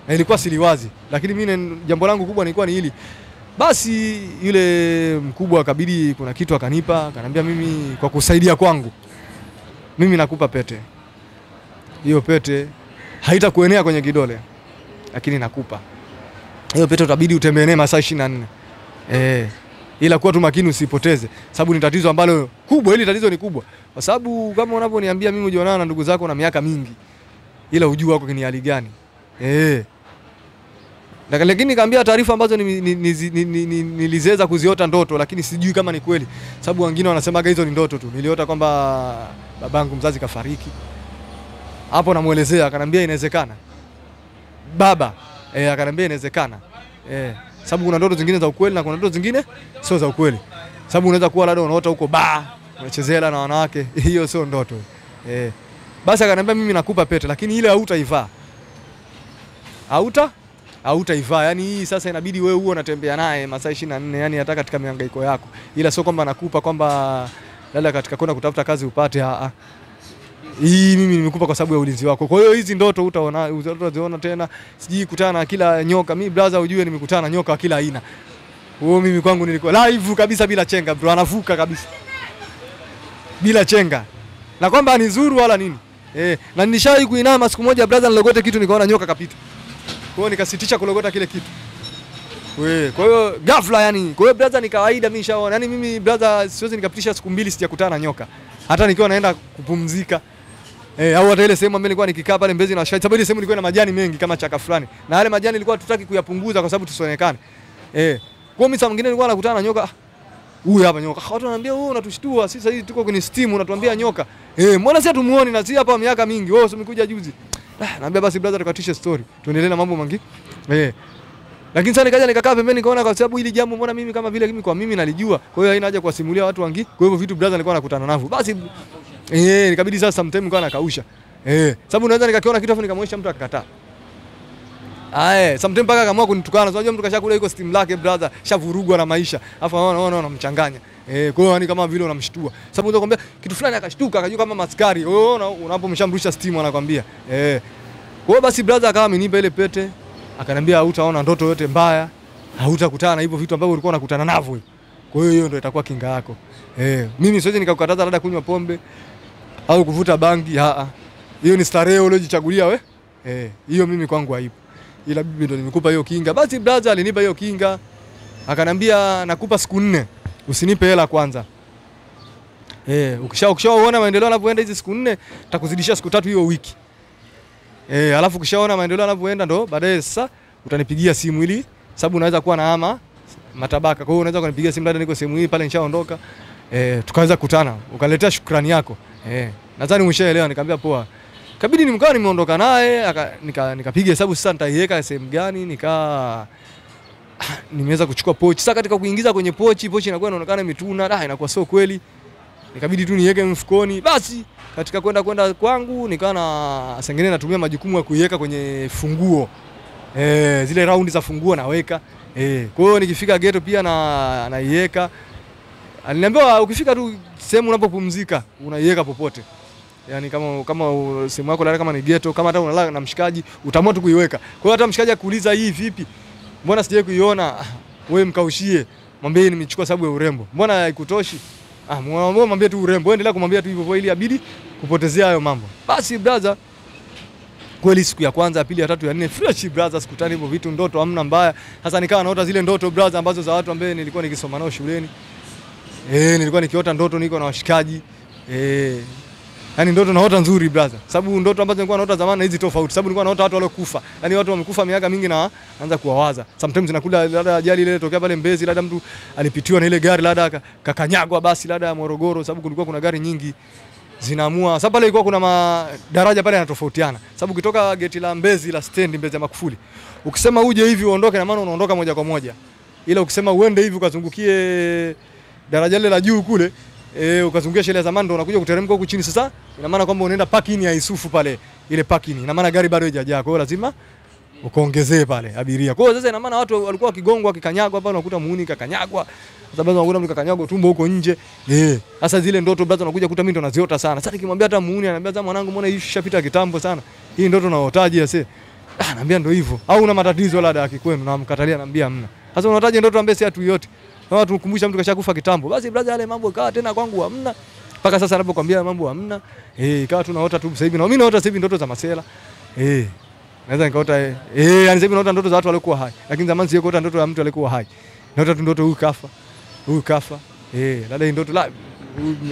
Na ilikuwa siliwazi. Lakini mimi jambo langu kubwa nilikuwa ni hili. Basi yule mkubwa akabidi kuna kitu akanipa, akaniambia mimi kwa kusaidia kwangu mimi nakupa pete. Hiyo pete haitakuenea kwenye kidole lakini nakupa. Hiyo pete utabidi utembee nayo masaa 24. Ila kuwa tu makini usipoteze sababu ni tatizo ambalo kubwa, hili tatizo ni kubwa. Kwa sababu kama unavyoniambia mimi ujionana na ndugu zako na miaka mingi. Ila ujua wako ni hali gani. Lakini nikamwambia taarifa ambazo nilizeza kuziota ndoto lakini sijui kama ni kweli. Sababu wengine wanasemaga hizo ni ndoto tu. Niliota kwamba babangu mzazi kafariki. Hapo namuelezea akaniambia inawezekana. Baba, akaniambia inawezekana. Sababu kuna ndoto zingine za ukweli na kuna ndoto zingine sio za ukweli. Sababu unaweza kuwa labda unaota huko unachezea na wanawake, hiyo sio ndoto. Basi akaniambia mimi nakupa pete lakini ile hautaivaa. Hautaivaa. Yaani hii sasa inabidi wewe uwe unatembea naye masaa 24, yani hata katika mihangaiko yako. Ila sio kwamba nakupa kwamba labda katika kwenda kutafuta kazi upate. Hii mimi nimekupa kwa sababu ya ulinzi wako. Kwa hiyo hizi ndoto utaziona tena. Siji kutana na kila nyoka. Mimi brother ujue nimekutana na nyoka wa kila aina. Mimi kwangu nilikuwa live kabisa bila chenga bro, anavuka kabisa. Bila chenga. Na kwamba anizuru wala nini. Na nilishawahi kuinama siku moja brother nilogote kitu nikaona nyoka kapita. Kwa hiyo nikasitisha kulogota kile kitu. Kwa hiyo ghafla yani. Kwa hiyo brother ni kawaida mimi nishaona. Yani mimi brother siwezi nikapitisha siku 2 sijakutana na nyoka. Hata nikiwa naenda kupumzika. Au hata ile sehemu ambayo nilikuwa nikikaa pale Mbezi na Shahidi. Sababu ile sehemu ilikuwa na majani mengi kama chaka fulani. Na yale majani ilikuwa tutaki kuyapunguza kwa sababu tusionekane. Kwa mimi saa mwingine nilikuwa nakutana na nyoka. Huyu hapa nyoka. Watu wananiambia wewe unatushtua. Sisi sasa hivi tuko kwenye steam unatuambia nyoka. Mbona sisi tumuone na sisi hapa miaka mingi. Wewe umekuja juzi. Naambia basi brother tukatishe story. Tuendelee na mambo mengi. Lakini sasa nikaja nikakaa pembeni nikaona kwa sababu hili jambo mbona mimi kama vile mimi kwa mimi nalijua. Kwa hiyo haina haja kuwasimulia watu wengi. Kwa hivyo vitu brother nilikuwa nakutana navyo. Basi nikabidi sasa sometime nilikuwa nakausha. Sababu unaweza nikakiona kitu afu nikamwonyesha mtu akakataa. Sometime mpaka akaamua kunitukana. Unajua mtu kashakula yuko steam lake brother, shavurugwa na maisha. Afu anaona unamchanganya. Kwa hiyo yani kama vile unamshtua. Sababu unaweza kumwambia kitu fulani akashtuka, akajua kama maskari. Unapomshamrusha steam anakuambia. Kwa hiyo basi brother akawa amenipa ile pete. Akaniambia hutaona ndoto yote mbaya. hautakutana na hivyo vitu ambavyo ulikuwa unakutana navyo. Kwa hiyo ndio itakuwa kinga yako. Mimi siwezi nikakukataza labda kunywa pombe au kuvuta bangi, hiyo ni starehe uliojichagulia wewe. Hiyo mimi kwangu haipo. Ila bibi ndo nimekupa hiyo kinga. Basi brother alinipa hiyo kinga. Akanambia nakupa siku 4. Usinipe hela kwanza. Ukishaona maendeleo yanavyoenda hizi siku 4, nitakuzidishia siku 3 hiyo wiki. Alafu ukishaona maendeleo yanavyoenda ndo baadaye sasa utanipigia simu ili sababu unaweza kuwa na ama matabaka. Kwa hiyo unaweza kunipigia simu dada niko sehemu hii pale nishaondoka. Tukaweza kukutana. Ukaletea shukrani yako. Nadhani umeshaelewa. Nikamwambia poa. Kabidi nimkaa nimeondoka naye nikapiga hesabu sasa nitaiweka sehemu gani nimeweza kuchukua pochi. Sasa katika kuingiza kwenye pochi inakuwa inaonekana mituna, inakuwa sio kweli. Nikabidi tu niweke mfukoni. Basi katika kwenda kwangu nikawa na sengine natumia majukumu ya kuiweka kwenye funguo. Zile raundi za funguo naweka. Kwa hiyo nikifika ghetto pia naiweka. Aliniambia ukifika tu sehemu unapopumzika unaiweka popote. Yaani kama sehemu yako kama ni ghetto, kama hata unalala na mshikaji, utaamua tu kuiweka. Kwa hiyo hata mshikaji akuuliza hii vipi? Mbona sijawahi kuiona? Wewe mkaushie. Mwambie nimechukua sababu ya urembo. Mbona haikutoshi? Mwambie tu urembo. Endelea kumwambia tu hivyo ili abidi kupotezea hayo mambo. Basi brother, kweli siku ya kwanza, ya pili, ya tatu, ya 4 fresh brother, sikutani hivyo vitu, ndoto hamna mbaya. Sasa nikawa naota zile ndoto brother ambazo za watu ambao nilikuwa nikisoma nao shuleni. Nilikuwa nikiota ndoto niko na washikaji. Yaani ndoto naota nzuri brother. Sababu ndoto ambazo nilikuwa naota zamani na hizi tofauti. Sababu nilikuwa naota watu waliokufa. Yaani watu wamekufa miaka mingi na naanza kuwawaza. Sometimes nakuja labda ajali ile ilitokea pale Mbezi, labda mtu alipitiwa na ile gari labda kakanyagwa basi labda ya Morogoro, sababu kulikuwa kuna gari nyingi zinaamua. Sababu pale ilikuwa kuna madaraja pale yanatofautiana. Sababu ukitoka geti la Mbezi la stand Mbezi ya Makufuli, ukisema uje hivi uondoke na maana unaondoka moja kwa moja. Ila ukisema uende hivi ukazungukie daraja lile la juu kule, ukazungukia shule ya zamani ndo unakuja kuteremka huku chini. Sasa ina maana kwamba unaenda parking ya Isufu pale, ile parking ina maana gari bado haijajaa, kwa hiyo lazima ukaongezee pale abiria. Kwa hiyo sasa ina maana watu walikuwa wakigongwa wakikanyagwa pale, unakuta muuni kakanyagwa, sababu unakuta mtu kakanyagwa tumbo huko nje. Sasa zile ndoto brother unakuja kuta mimi ndo naziota sana. Sasa nikimwambia hata muuni ananiambia za mwanangu, mbona hii ishapita kitambo sana, hii ndoto unaotaje sasa? Ananiambia ndo hivyo, au una matatizo labda akikwenu, na mkatalia ananiambia hamna. Sasa unaotaje ndoto ambaye si hatu yote? Na tukumbusha mtu kashakufa kitambo. Basi brother, yale mambo ikawa tena kwangu hamna. Mpaka sasa ninapokuambia mambo hamna. Ikawa tunaota tu sasa hivi. Na mimi naota sasa hivi ndoto za masela. Naweza nikaota yani sasa hivi naota ndoto za watu waliokuwa hai. Lakini zamani sio kuota ndoto ya mtu aliyekuwa hai. Naota tu ndoto huyu kafa. Huyu kafa. Labda hii ndoto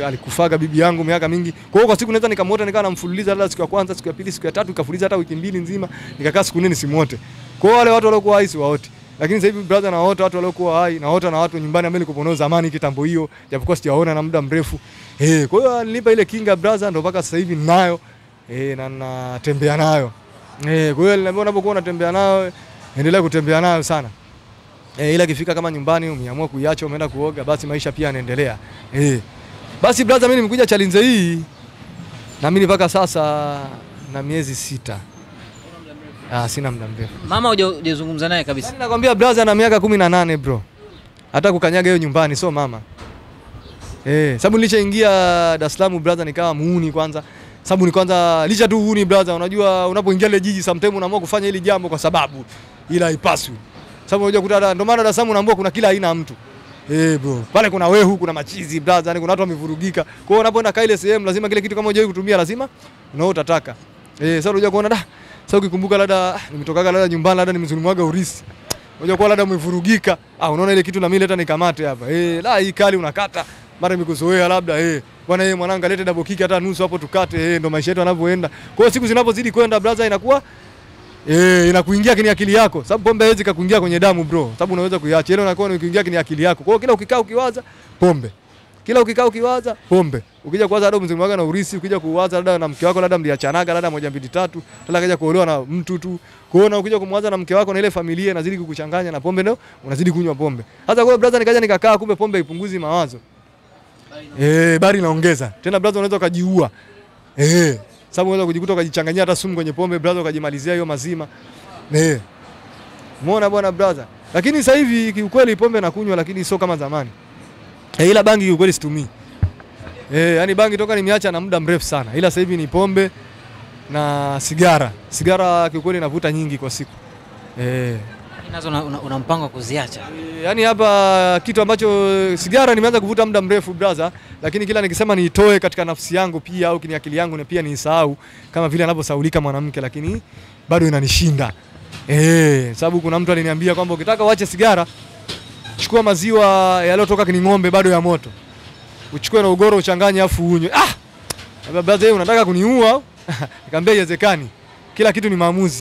alikufaga bibi yangu miaka mingi. Kwa hiyo kwa siku naweza nikamwota nikawa namfululiza labda siku ya kwanza, siku ya pili, siku ya tatu, ikafuliza hata wiki 2 nzima. Nikakaa siku 4 nisimuote. Kwa hiyo wale watu waliokuwa hai si waote. Lakini sasa hivi brother naota watu waliokuwa hai, naota na watu nyumbani ambao nilikuwa nao zamani kitambo hiyo, japokuwa sijaona na muda mrefu. Kwa hiyo alinipa ile kinga brother, ndio mpaka sasa hivi ninayo. Na natembea nayo. Kwa hiyo niliambiwa unapokuwa unatembea nayo, endelea kutembea nayo sana. Ila ikifika kama nyumbani umeamua kuiacha umeenda kuoga, basi maisha pia yanaendelea. Basi brother, mimi nimekuja challenge hii na mimi mpaka sasa na miezi 6. Sina muda mrefu. Mama hujazungumza naye kabisa? Yaani nakwambia brother na miaka 18 bro. Hata kukanyaga hiyo nyumbani sio mama. Sababu nilishaingia Dar es Salaam brother nikawa muuni kwanza. Sababu ni kwanza licha tu muuni brother, unajua unapoingia ile jiji sometimes unaamua kufanya hili jambo kwa sababu ila haipaswi. Sababu unajua kuta ndio maana Dar es Salaam unaambiwa kuna kila aina ya mtu. Bro, pale kuna wehu, kuna machizi brother, yani kuna watu wamevurugika. Kwa hiyo unapoenda kaile sehemu lazima kile kitu kama hujawahi kutumia lazima unaotataka. Sasa unajua kuona sasa ukikumbuka labda nimetokaga labda nyumbani labda nimezulumwaga urisi. Unajua kwa labda umevurugika, unaona ile kitu na mimi leta nikamate hapa. Hii kali unakata, mara nimekuzoea labda bwana mwanangu lete double kick hata nusu hapo tukate, ndo maisha yetu yanavyoenda. Kwa hiyo siku zinapozidi kwenda brother inakuwa inakuingia kwenye akili yako. Sababu pombe haiwezi kukuingia kwenye damu bro. Sababu unaweza kuiacha. Ile unakuwa unaingia kwenye akili yako. Kwa hiyo kila ukikaa ukiwaza pombe. Kila ukikaa ukiwaza pombe. Ukija kuwaza labda mzungu wako na urisi, ukija kuwaza labda na mke wako labda mliachanaga labda 1 2 3, tena kaja kuolewa na mtu tu. Kwa hiyo ukija kumwaza na mke wako na ile familia inazidi kukuchanganya na pombe ndio unazidi kunywa pombe. Sasa kwa hiyo brother nikaja nikakaa, kumbe pombe ipunguzi mawazo. Bari inaongeza. Tena brother unaweza ukajiua. Sababu unaweza kujikuta ukajichanganyia hata sumu kwenye pombe brother, ukajimalizia hiyo mazima. Umeona bwana brother. Lakini sasa hivi kiukweli pombe nakunywa lakini sio kama zamani. Ila bangi kiukweli situmii. Yani bangi toka nimeacha na muda mrefu sana. Ila sasa hivi ni pombe na sigara. Sigara kiukweli navuta nyingi kwa siku. Nazo una mpango wa kuziacha? Yaani hapa kitu ambacho sigara nimeanza kuvuta muda mrefu brother, lakini kila nikisema niitoe katika nafsi yangu pia au kwenye akili yangu na pia niisahau kama vile anaposaulika mwanamke, lakini bado inanishinda. Sababu kuna mtu aliniambia kwamba ukitaka uache sigara chukua maziwa yaliyotoka kwenye ng'ombe bado ya moto. Uchukue na ugoro uchanganye afu unywe. Brother unataka kuniua? Nikamwambia haiwezekani. Kila kitu ni maamuzi.